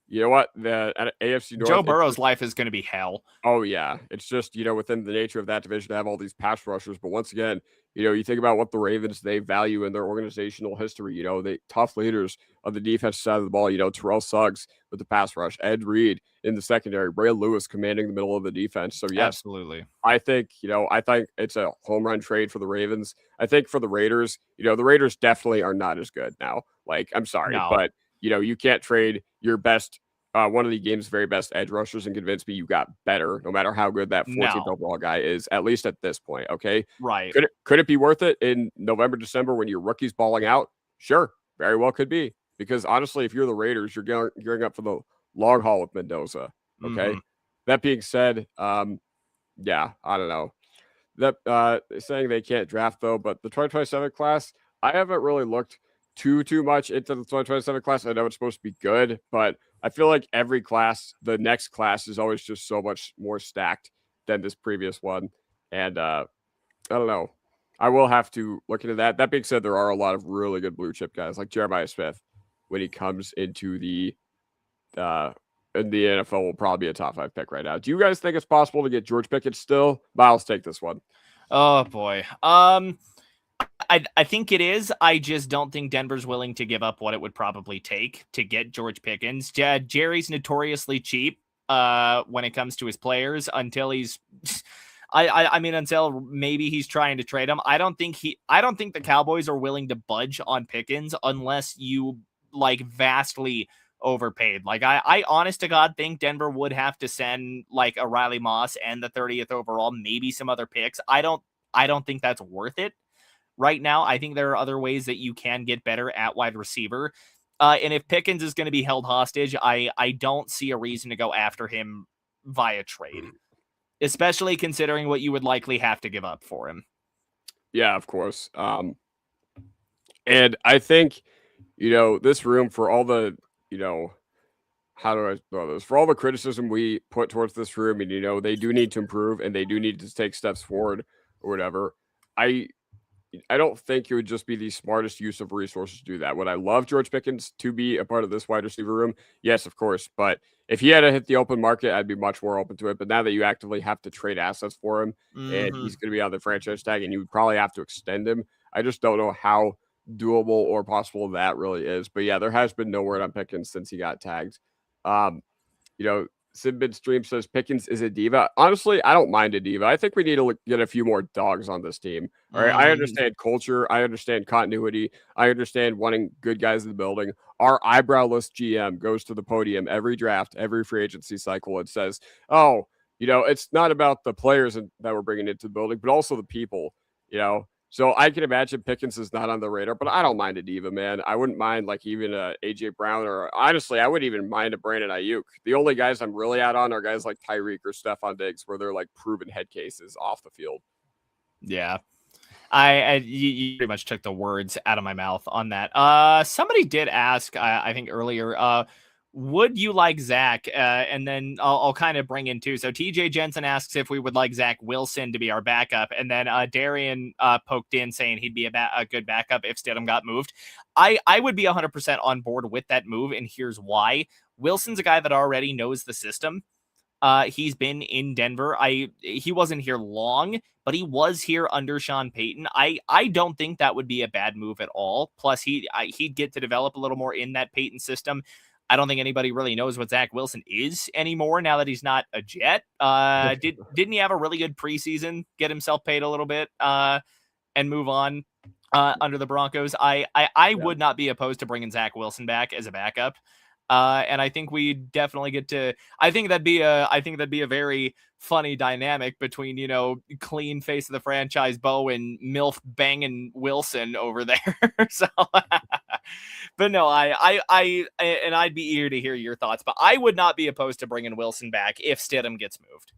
you know what? The AFC North. Joe Burrow's life is going to be hell. Oh, yeah. It's just, within the nature of that division to have all these pass rushers. But once again, you think about what the Ravens, they value in their organizational history. The tough leaders of the defensive side of the ball. Terrell Suggs with the pass rush, Ed Reed in the secondary, Ray Lewis commanding the middle of the defense. So, yes. Absolutely. I think it's a home run trade for the Ravens. I think for the Raiders, the Raiders definitely are not as good now. Like, I'm sorry, but you can't trade your best, one of the game's very best edge rushers and convince me you got better, no matter how good that 14th overall guy is, at least at this point. Okay. Right. Could it be worth it in November, December when your rookie's balling out? Sure. Very well could be. Because honestly, if you're the Raiders, you're gearing up for the long haul with Mendoza. Okay. That being said, yeah, I don't know. That saying they can't draft though, but the 2027 class, I haven't really looked too much into the 2027 class. I know it's supposed to be good, but I feel like every class, the next class is always just so much more stacked than this previous one. And I don't know. I will have to look into that. That being said, there are a lot of really good blue chip guys like Jeremiah Smith when he comes into the in the NFL will probably be a top 5 pick right now. Do you guys think it's possible to get George Pickens still? Miles, take this one. Oh boy. I think it is. I just don't think Denver's willing to give up what it would probably take to get George Pickens. Jerry's notoriously cheap when it comes to his players until he's I mean until maybe he's trying to trade him. I don't think the Cowboys are willing to budge on Pickens unless you like vastly overpaid. Like I honest to God think Denver would have to send like a Riley Moss and the 30th overall, maybe some other picks. I don't think that's worth it. Right now, I think there are other ways that you can get better at wide receiver. And if Pickens is going to be held hostage, I don't see a reason to go after him via trade, especially considering what you would likely have to give up for him. Yeah, of course. And I think, this room for all the, how do I throw this? For all the criticism we put towards this room, and, they do need to improve and they do need to take steps forward or whatever. I don't think it would just be the smartest use of resources to do that. Would I love George Pickens to be a part of this wide receiver room? Yes, of course. But if he had to hit the open market, I'd be much more open to it. But now that you actively have to trade assets for him and he's going to be on the franchise tag and you would probably have to extend him, I just don't know how doable or possible that really is. But yeah, there has been no word on Pickens since he got tagged. Simbin Stream says Pickens is a diva. Honestly, I don't mind a diva. I think we need to get a few more dogs on this team. All right. I understand culture. I understand continuity. I understand wanting good guys in the building. Our eyebrowless GM goes to the podium every draft, every free agency cycle, and says, oh, it's not about the players that we're bringing into the building, but also the people, So I can imagine Pickens is not on the radar, but I don't mind a diva, man. I wouldn't mind like even a AJ Brown, or honestly, I wouldn't even mind a Brandon Ayuk. The only guys I'm really out on are guys like Tyreek or Stephon Diggs, where they're like proven head cases off the field. Yeah. You pretty much took the words out of my mouth on that. Somebody did ask, I think earlier, would you like Zach? And then I'll kind of bring in too. So TJ Jensen asks if we would like Zach Wilson to be our backup. And then Darian poked in saying he'd be a good backup if Stidham got moved. I would be 100% on board with that move. And here's why. Wilson's a guy that already knows the system. He's been in Denver. He wasn't here long, but he was here under Sean Payton. I don't think that would be a bad move at all. Plus, he'd get to develop a little more in that Payton system. I don't think anybody really knows what Zach Wilson is anymore now that he's not a Jet. Didn't he have a really good preseason, get himself paid a little bit, and move on under the Broncos? I would not be opposed to bringing Zach Wilson back as a backup. And I think we definitely get to. I think that'd be a very funny dynamic between clean face of the franchise Bo and MILF banging Wilson over there. So, but no, I'd be eager to hear your thoughts. But I would not be opposed to bringing Wilson back if Stidham gets moved.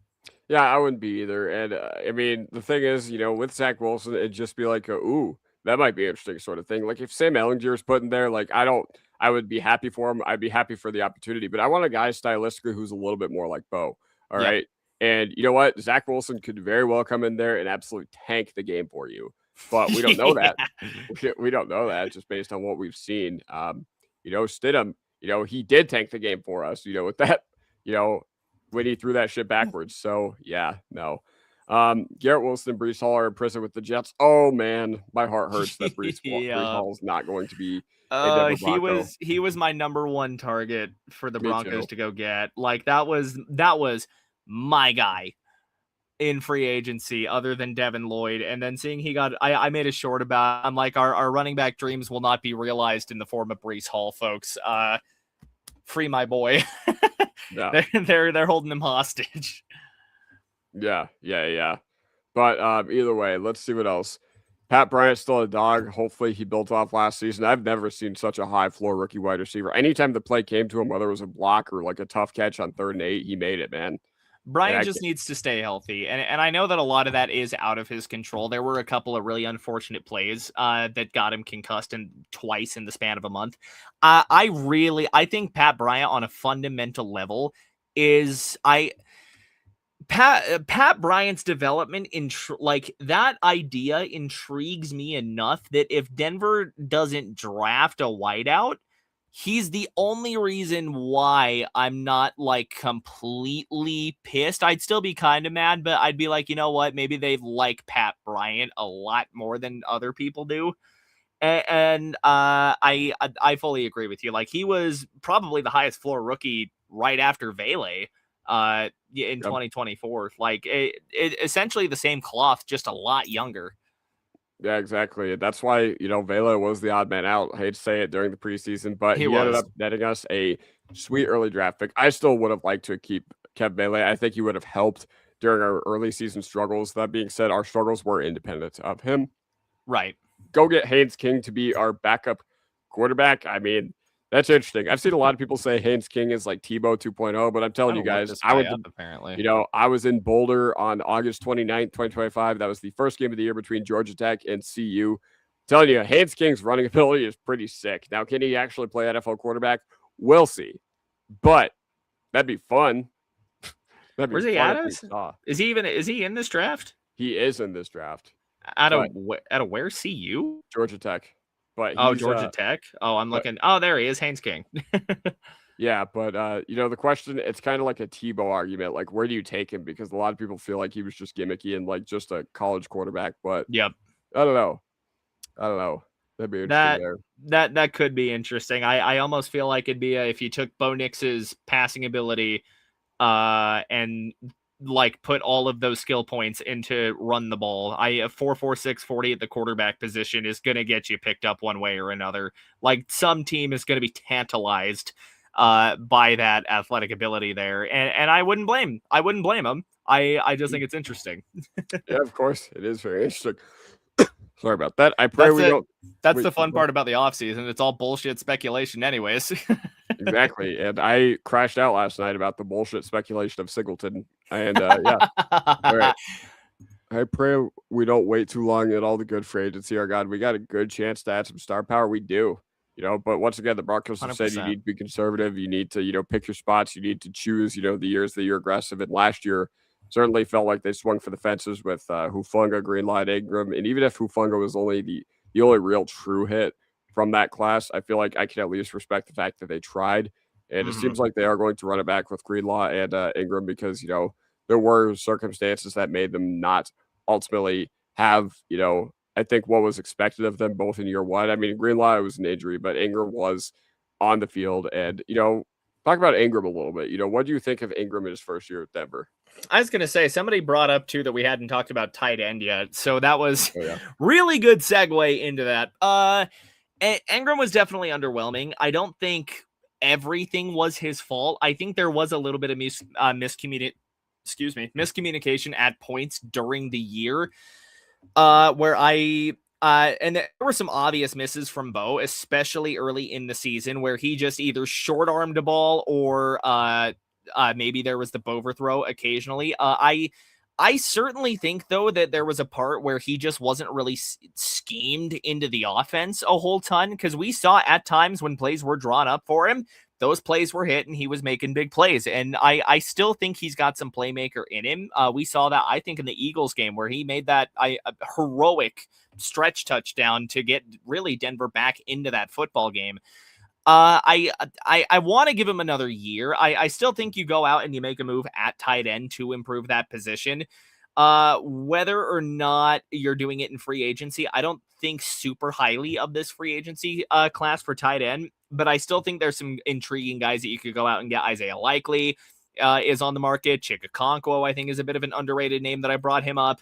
Yeah, I wouldn't be either. And I mean, the thing is, with Zach Wilson, it'd just be like, ooh, that might be an interesting sort of thing. Like if Sam Ehlinger is put in there, like I would be happy for him. I'd be happy for the opportunity, but I want a guy stylistically who's a little bit more like Bo. All right. And you know what? Zach Wilson could very well come in there and absolutely tank the game for you. But we don't know that. We don't know that just based on what we've seen. Stidham, he did tank the game for us, with that, when he threw that shit backwards. So yeah, no. Garrett Wilson and Breece Hall are in prison with the Jets. Oh man, my heart hurts that Breece Hall is not going to be. He was my number one target for the Broncos to go get. Like that was my guy in free agency other than Devin Lloyd. And then seeing he got, I made a short about, I'm like, our running back dreams will not be realized in the form of Breece Hall, folks. Free my boy. Yeah. They're holding him hostage. Yeah. But either way, let's see what else. Pat Bryant's still a dog. Hopefully he built off last season. I've never seen such a high floor rookie wide receiver. Anytime the play came to him, whether it was a block or like a tough catch on 3rd and 8, he made it, man. Bryant just needs to stay healthy. And I know that a lot of that is out of his control. There were a couple of really unfortunate plays that got him concussed twice in the span of a month. I think Pat Bryant on a fundamental level is Pat Bryant's development like that idea intrigues me enough that if Denver doesn't draft a wideout, he's the only reason why I'm not like completely pissed. I'd still be kind of mad, but I'd be like, you know what? Maybe they like Pat Bryant a lot more than other people do. And I fully agree with you. Like he was probably the highest floor rookie right after Vele in 2024. Like it essentially the same cloth, just a lot younger. Yeah, exactly. That's why, Vela was the odd man out. I hate to say it during the preseason, but he ended up netting us a sweet early draft pick. I still would have liked to keep Kev Vela. I think he would have helped during our early season struggles. That being said, our struggles were independent of him. Right. Go get Haynes King to be our backup quarterback. I mean, that's interesting. I've seen a lot of people say Haynes King is like Tebow 2.0, but I'm telling you guys, apparently. I was in Boulder on August 29th, 2025. That was the first game of the year between Georgia Tech and CU. I'm telling you, Haynes King's running ability is pretty sick. Now, can he actually play NFL quarterback? We'll see. But that'd be fun. Where's he at? Is he in this draft? He is in this draft. Out of where? CU? Georgia Tech. But Georgia Tech. Oh, I'm looking. Oh, there he is, Haynes King. Yeah, but the question, it's kind of like a Tebow argument. Like, where do you take him? Because a lot of people feel like he was just gimmicky and like just a college quarterback. But yep, I don't know. That'd be interesting that could be interesting. I almost feel like it'd be if you took Bo Nix's passing ability, and like put all of those skill points into run the ball. 4.46 40 at the quarterback position is going to get you picked up one way or another. Like some team is going to be tantalized by that athletic ability there, and I wouldn't blame him. I just think it's interesting. Yeah, of course, it is very interesting. Sorry about that. I pray we don't. That's the fun part about the offseason. It's all bullshit speculation, anyways. Exactly. And I crashed out last night about the bullshit speculation of Singleton. And yeah. All right. I pray we don't wait too long at all the good free agency. Our God, we got a good chance to add some star power. We do. But once again, the Broncos have said you need to be conservative. You need to, pick your spots. You need to choose, the years that you're aggressive. And last year certainly felt like they swung for the fences with Hufanga, Greenlaw, Ingram. And even if Hufanga was only the only real true hit from that class, I feel like I can at least respect the fact that they tried. And it seems like they are going to run it back with Greenlaw and Ingram because, there were circumstances that made them not ultimately have, I think what was expected of them both in year one. I mean, Greenlaw, it was an injury, but Ingram was on the field. And, talk about Ingram a little bit. What do you think of Ingram in his first year at Denver? I was going to say, somebody brought up, too, that we hadn't talked about tight end yet. So that was really good segue into that. Ingram was definitely underwhelming. I don't think everything was his fault. I think there was a little bit of miscommunication at points during the year where and there were some obvious misses from Bo, especially early in the season where he just either short-armed a ball or maybe there was the overthrow occasionally. I certainly think, though, that there was a part where he just wasn't really schemed into the offense a whole ton, because we saw at times when plays were drawn up for him, those plays were hit and he was making big plays. And I still think he's got some playmaker in him. We saw that, I think, in the Eagles game where he made that heroic stretch touchdown to get really Denver back into that football game. I want to give him another year. I still think you go out and you make a move at tight end to improve that position. Whether or not you're doing it in free agency, I don't think super highly of this free agency class for tight end, but I still think there's some intriguing guys that you could go out and get. Isaiah Likely is on the market. Chikakonkwo, I think, is a bit of an underrated name that I brought him up.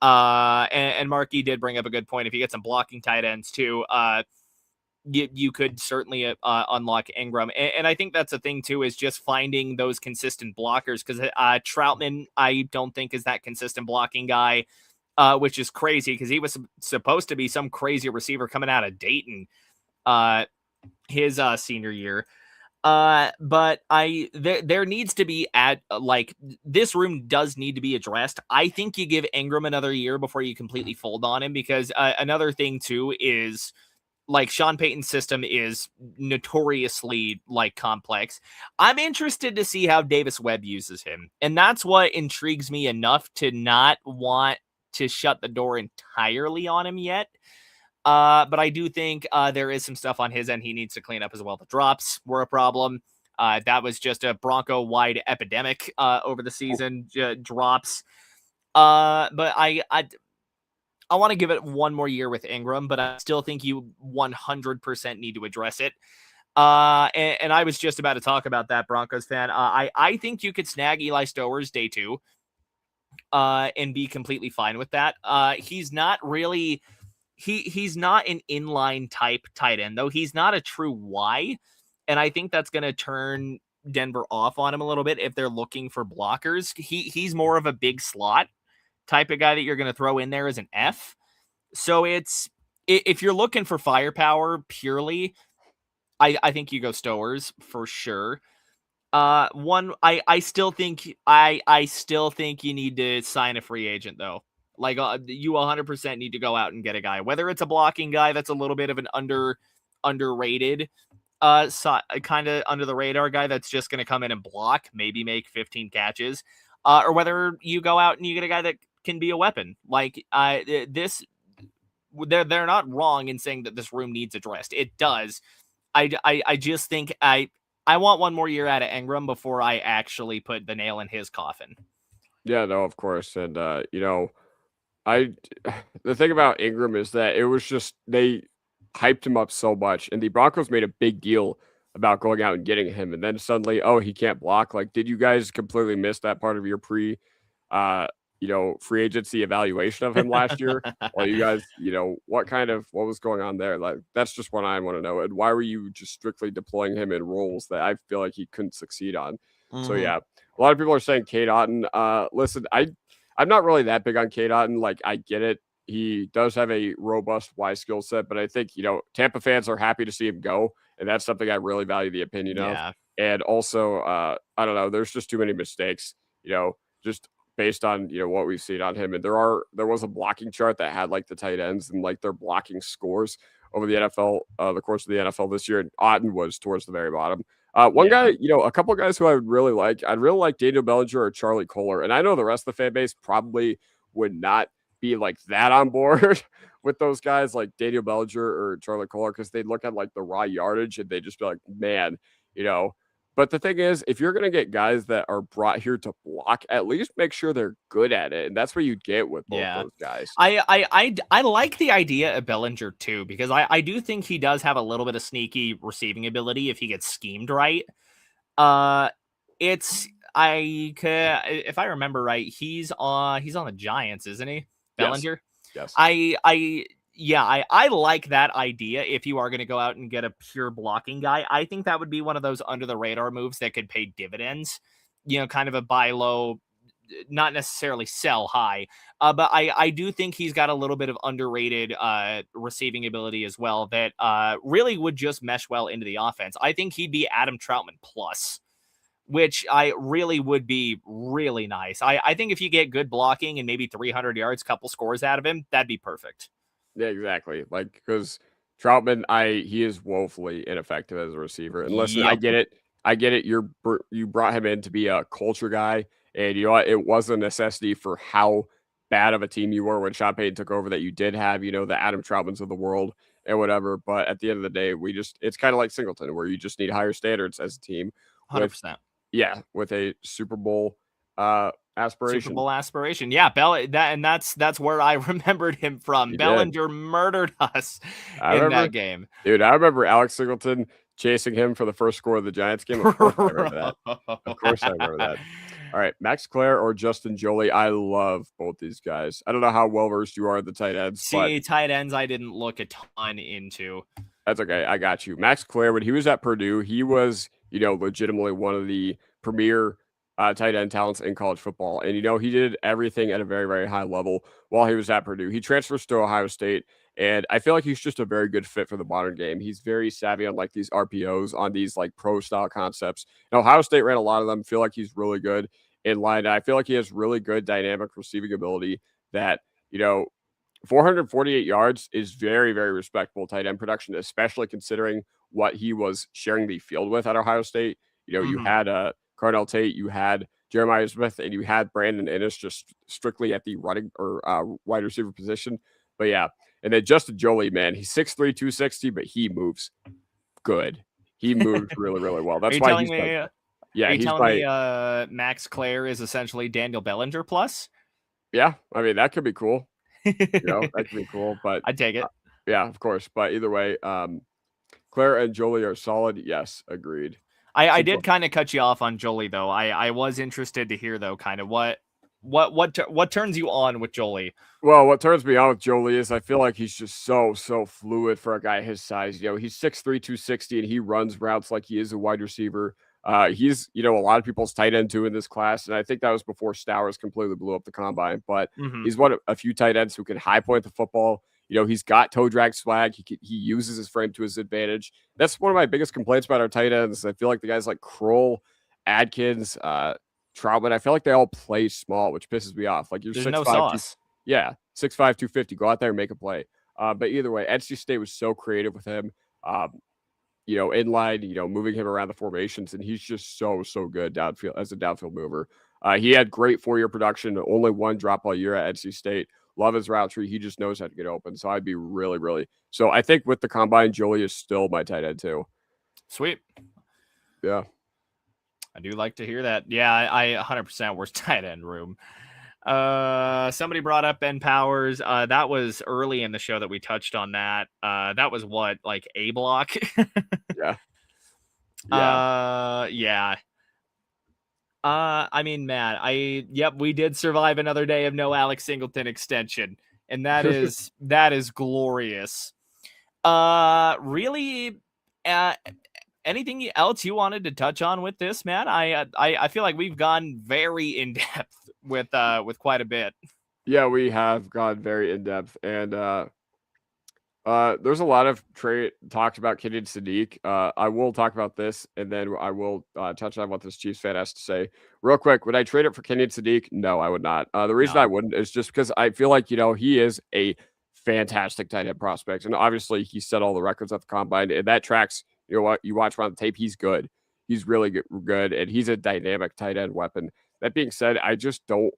And Markey did bring up a good point. If you get some blocking tight ends too, you could certainly unlock Ingram. And I think that's a thing too, is just finding those consistent blockers, because Troutman, I don't think, is that consistent blocking guy, which is crazy because he was supposed to be some crazy receiver coming out of Dayton his senior year. But there needs to be this room does need to be addressed. I think you give Ingram another year before you completely fold on him, because another thing too is, like, Sean Payton's system is notoriously complex. I'm interested to see how Davis Webb uses him. And that's what intrigues me enough to not want to shut the door entirely on him yet. But I do think there is some stuff on his end he needs to clean up as well. The drops were a problem. That was just a Bronco-wide epidemic over the season, drops. But I want to give it one more year with Ingram, but I still think you 100% need to address it. And I was just about to talk about that, Broncos fan. I think you could snag Eli Stowers day 2 and be completely fine with that. He's not really... He's not an inline type tight end, though. He's not a true Y, and I think that's going to turn Denver off on him a little bit if they're looking for blockers. He's more of a big slot type of guy that you're going to throw in there as an F. So if you're looking for firepower purely, I think you go Stowers for sure. I still think you need to sign a free agent, though. You 100% need to go out and get a guy, whether it's a blocking guy that's a little bit of an underrated, kind of under the radar guy that's just going to come in and block, maybe make 15 catches, or whether you go out and you get a guy that can be a weapon. They're not wrong in saying that this room needs addressed. It does. I just think I want one more year out of Ingram before I actually put the nail in his coffin. Yeah, no, of course. And, the thing about Ingram is that it was just, they hyped him up so much, and the Broncos made a big deal about going out and getting him, and then suddenly, oh, he can't block. Like, did you guys completely miss that part of your uh, free agency evaluation of him last year? Or you guys, what was going on there? Like, that's just what I want to know. And why were you just strictly deploying him in roles that I feel like he couldn't succeed on? So yeah, a lot of people are saying Cade Otton. Listen, I'm not really that big on Cade Otton. Like, I get it. He does have a robust wide skill set, but I think, Tampa fans are happy to see him go. And that's something I really value the opinion of. Yeah. And also, I don't know, there's just too many mistakes, just based on, what we've seen on him. And there was a blocking chart that had like the tight ends and like their blocking scores over the NFL, the course of the NFL this year. And Otton was towards the very bottom. One guy, a couple of guys who I would really like, I'd really like Daniel Bellinger or Charlie Kolar. And I know the rest of the fan base probably would not be like that on board with those guys like Daniel Bellinger or Charlie Kolar, because they'd look at like the raw yardage and they just be like, man, But the thing is, if you're going to get guys that are brought here to block, at least make sure they're good at it. And that's what you get with both those guys. I like the idea of Bellinger too, because I do think he does have a little bit of sneaky receiving ability if he gets schemed right. If I remember right, he's on the Giants, isn't he? Bellinger? Yes. I like that idea. If you are going to go out and get a pure blocking guy, I think that would be one of those under the radar moves that could pay dividends, kind of a buy low, not necessarily sell high. But I do think he's got a little bit of underrated receiving ability as well that really would just mesh well into the offense. I think he'd be Adam Troutman plus, which I really would be really nice. I think if you get good blocking and maybe 300 yards, couple scores out of him, that'd be perfect. Yeah, exactly. Like, because Troutman, he is woefully ineffective as a receiver. And listen, I get it. You brought him in to be a culture guy, and you know what? It was a necessity for how bad of a team you were when Sean Payton took over, that you did have, the Adam Troutmans of the world and whatever. But at the end of the day, it's kind of like Singleton, where you just need higher standards as a team. 100%. Yeah, with a Super Bowl aspiration. Super Bowl aspiration. Yeah, that's where I remembered him from. Bellinger murdered us that game. Dude, I remember Alex Singleton chasing him for the first score of the Giants game. Of course I remember that. Of course I remember that. All right, Max Clare or Justin Joly. I love both these guys. I don't know how well-versed you are at the tight ends. Tight ends I didn't look a ton into. That's okay. I got you. Max Clare, when he was at Purdue, he was, legitimately one of the premier tight end talents in college football. And, he did everything at a very, very high level while he was at Purdue. He transfers to Ohio State, and I feel like he's just a very good fit for the modern game. He's very savvy on like these RPOs, on these like pro style concepts. And Ohio State ran a lot of them. Feel like he's really good in line. And I feel like he has really good dynamic receiving ability that, 448 yards is very, very respectable tight end production, especially considering what he was sharing the field with at Ohio State. You had Cardell Tate, you had Jeremiah Smith, and you had Brandon Ennis just strictly at the running or wide receiver position. But yeah, and then Justin Joly, man, he's 6'3", 260, but he moves good. He moves really, really well. That's why he's he's telling me Max Clare is essentially Daniel Bellinger plus? Yeah, I mean, that could be cool. That could be cool, but I'd take it. Yeah, of course. But either way, Claire and Joly are solid. Yes, agreed. I did kind of cut you off on Joly though. I was interested to hear though, kind of what turns you on with Joly. Well, what turns me on with Joly is I feel like he's just so fluid for a guy his size. He's 6'3", 260, and he runs routes like he is a wide receiver. He's, a lot of people's tight end too in this class. And I think that was before Stowers completely blew up the combine, but he's one of a few tight ends who can high point the football. He's got toe drag swag. He uses his frame to his advantage. That's one of my biggest complaints about our tight ends. I feel like the guys like Kroll, Adkins, Troutman, I feel like they all play small, which pisses me off. Like, you're 6'5", no sauce. 6'5", 250. Go out there and make a play. But either way, NC State was so creative with him. In line, moving him around the formations, and he's just so good downfield as a downfield mover. He had great 4-year production, only one drop all year at NC State. Love his route tree. He just knows how to get open. So I'd be really, really. So I think with the combine, Joly is still my tight end too. Sweet. Yeah. I do like to hear that. Yeah, I 100% worst tight end room. Somebody brought up Ben Powers. That was early in the show that we touched on that. That was what, like A block? Yeah. Yeah. I mean, man, we did survive another day of no Alex Singleton extension, and that is glorious. Really, anything else you wanted to touch on with this, man? I feel like we've gone very in depth with quite a bit. Yeah, we have gone very in depth, and there's a lot of trade talks about Kodiak Sadiq. I will talk about this, and then I will touch on what this Chiefs fan has to say real quick. Would I trade it for Kodiak Sadiq? No, I would not. The reason No. I wouldn't is just because I feel like he is a fantastic tight end prospect, and obviously he set all the records at the combine, and that tracks. You know what? You watch him on the tape; he's good. He's really good, and he's a dynamic tight end weapon. That being said, I just don't.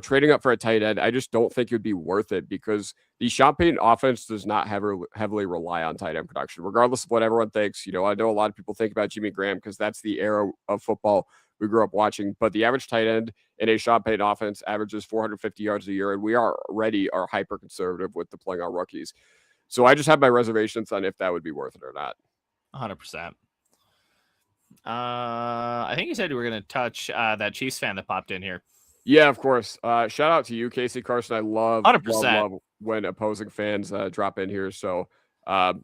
Trading up for a tight end, I just don't think it would be worth it because the Sean Payton offense does not heavily rely on tight end production, regardless of what everyone thinks. I know a lot of people think about Jimmy Graham because that's the era of football we grew up watching, but the average tight end in a Sean Payton offense averages 450 yards a year, and we are hyper conservative with deploying our rookies. So I just have my reservations on if that would be worth it or not. 100%. I think you said you were going to touch that Chiefs fan that popped in here. Yeah, of course. Shout out to you, Casey Carson. I love 100%. love when opposing fans drop in here. So, shout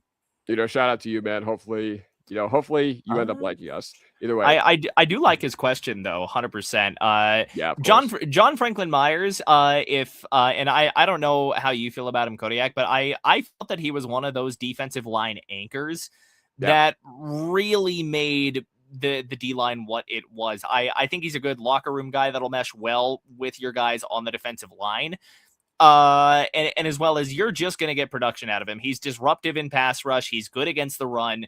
out to you, man. Hopefully you end up liking us. Either way, I do like his question though, 100%. Yeah, John Franklin Myers. If and I don't know how you feel about him, Kodiak, but I felt that he was one of those defensive line anchors that really made the D-line what it was. I think he's a good locker room guy that'll mesh well with your guys on the defensive line. And as well as you're just going to get production out of him. He's disruptive in pass rush. He's good against the run.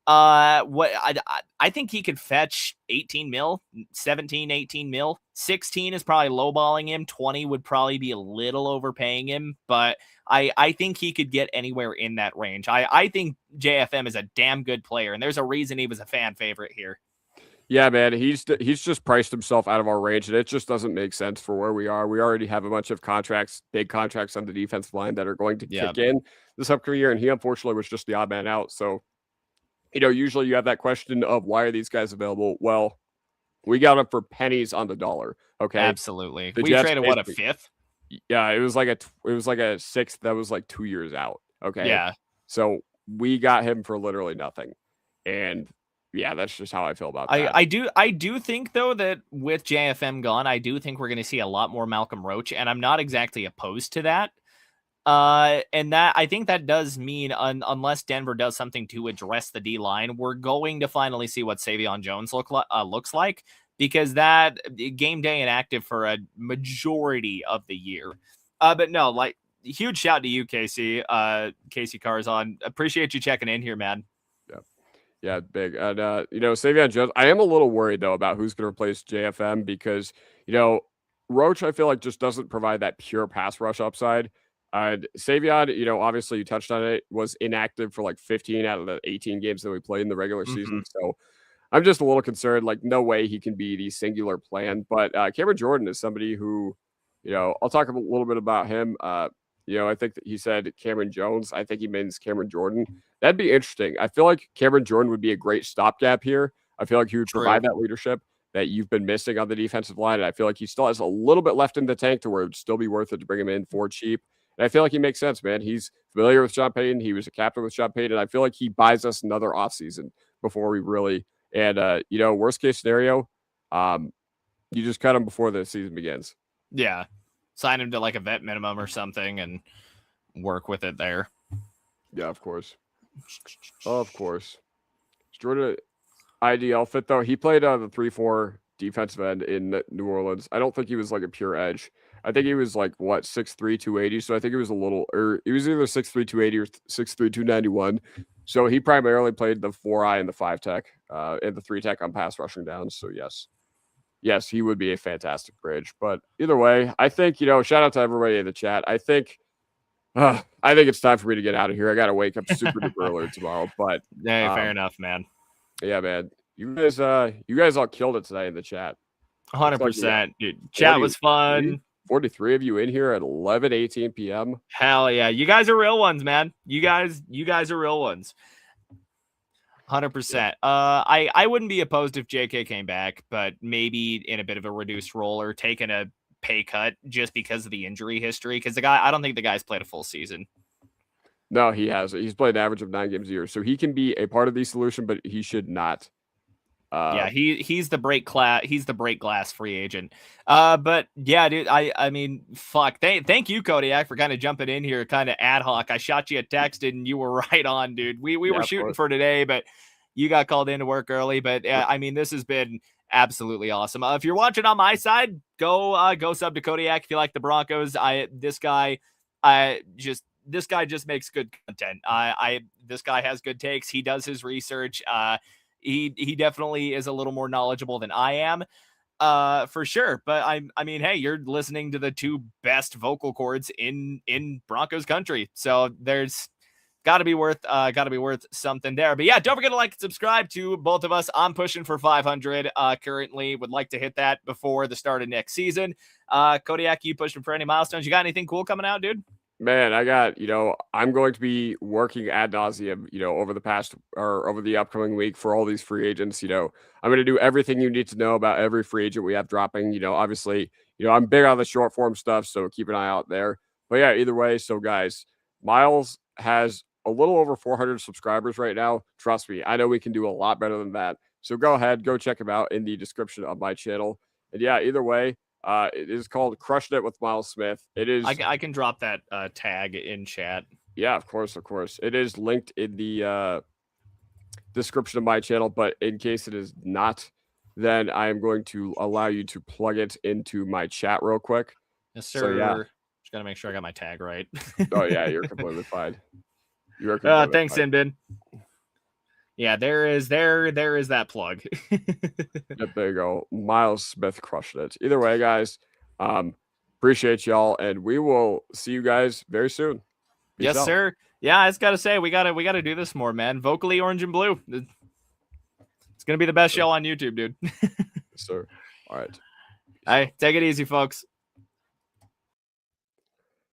I think he could fetch 18 mil, 17, 18 mil. 16 is probably lowballing him. 20 would probably be a little overpaying him, but I think he could get anywhere in that range. I think JFM is a damn good player, and there's a reason he was a fan favorite here. Yeah, man, he's just priced himself out of our range, and it just doesn't make sense for where we are. We already have a bunch of big contracts on the defensive line that are going to kick in this upcoming year, and he unfortunately was just the odd man out. So, usually you have that question of why are these guys available? Well, we got them for pennies on the dollar. Okay, absolutely. We traded a fifth. Yeah, it was like a sixth that was like 2 years out. Okay, yeah. So we got him for literally nothing, and yeah, that's just how I feel about that. I do think though that with JFM gone, I do think we're going to see a lot more Malcolm Roach, and I'm not exactly opposed to that. And that I think that does mean unless Denver does something to address the D line, we're going to finally see what Savion Jones looks like, because that game day inactive for a majority of the year. But no, like huge shout to you, Casey. Casey Carzon, appreciate you checking in here, man. Yeah, big. And Savion Jones, I am a little worried though about who's going to replace JFM because Roach I feel like just doesn't provide that pure pass rush upside. Savion, obviously you touched on it, was inactive for like 15 out of the 18 games that we played in the regular season. So I'm just a little concerned, like no way he can be the singular plan. But Cameron Jordan is somebody who, I'll talk a little bit about him. I think that he said Cameron Jones. I think he means Cameron Jordan. That'd be interesting. I feel like Cameron Jordan would be a great stopgap here. I feel like he would provide that leadership that you've been missing on the defensive line. And I feel like he still has a little bit left in the tank to where it would still be worth it to bring him in for cheap. And I feel like he makes sense, man. He's familiar with Sean Payton. He was a captain with Sean Payton. And I feel like he buys us another offseason before we really – and, worst case scenario, you just cut him before the season begins. Yeah. Sign him to like a vet minimum or something and work with it there. Yeah, of course. Of course. Jordan IDL fit, though. He played the 3-4 defensive end in New Orleans. I don't think he was like a pure edge. I think he was like, 6'3", 280. So I think it was he was either 6'3", 280 or 6'3", 291. So he primarily played the 4-eye and the 5-tech and the 3-tech on pass rushing downs. So yes, he would be a fantastic bridge. But either way, I think, shout out to everybody in the chat. I think it's time for me to get out of here. I got to wake up super duper early tomorrow. But yeah, fair enough, man. Yeah, man. You guys all killed it tonight in the chat. 100%. Dude, chat was fun. 43 of you in here at 11:18 p.m. Hell yeah. You guys are real ones, man. You guys are real ones. 100%. I wouldn't be opposed if JK came back, but maybe in a bit of a reduced role or taking a pay cut just because of the injury history. Because I don't think the guy's played a full season. No, he has. He's played an average of 9 games a year, so he can be a part of the solution, but he should not. Yeah, he's the break glass free agent. But yeah, dude, I mean, fuck. Thank you, Kodiak, for kind of jumping in here, kind of ad hoc. I shot you a text and you were right on, dude. We were shooting for today, but you got called into work early. But I mean, this has been absolutely awesome. If you're watching on my side, go sub to Kodiak if you like the Broncos. This guy just makes good content. This guy has good takes. He does his research. He definitely is a little more knowledgeable than I am, for sure. But I mean, hey, you're listening to the two best vocal cords in Broncos country, so there's got to be worth something there. But yeah, don't forget to like and subscribe to both of us. I'm pushing for 500 currently. Would like to hit that before the start of next season. Kodiak, you pushing for any milestones? You got anything cool coming out, dude? Man, I got, I'm going to be working ad nauseum, over the upcoming week for all these free agents. I'm going to do everything you need to know about every free agent we have dropping. Obviously, I'm big on the short form stuff, so keep an eye out there. But yeah, either way, so guys, Miles has a little over 400 subscribers right now. Trust me, I know we can do a lot better than that. So go ahead, go check him out in the description of my channel. And yeah, either way, it is called Crushin It with Miles Smith. It is. I can drop that tag in chat. Yeah, of course. It is linked in the description of my channel, but in case it is not, then I am going to allow you to plug it into my chat real quick. Yes, sir. So, yeah. Just gotta make sure I got my tag right. Oh yeah, you're completely fine. You are thanks, Sinbin. Yeah, there is that plug. Yep, there you go. Miles Smith crushing it. Either way, guys, appreciate y'all, and we will see you guys very soon. Peace yes, out. Sir. Yeah, I just gotta say, we gotta do this more, man. Vocally orange and blue. It's gonna be the best show on YouTube, dude. Yes, sir. All right. All right, take it easy, folks.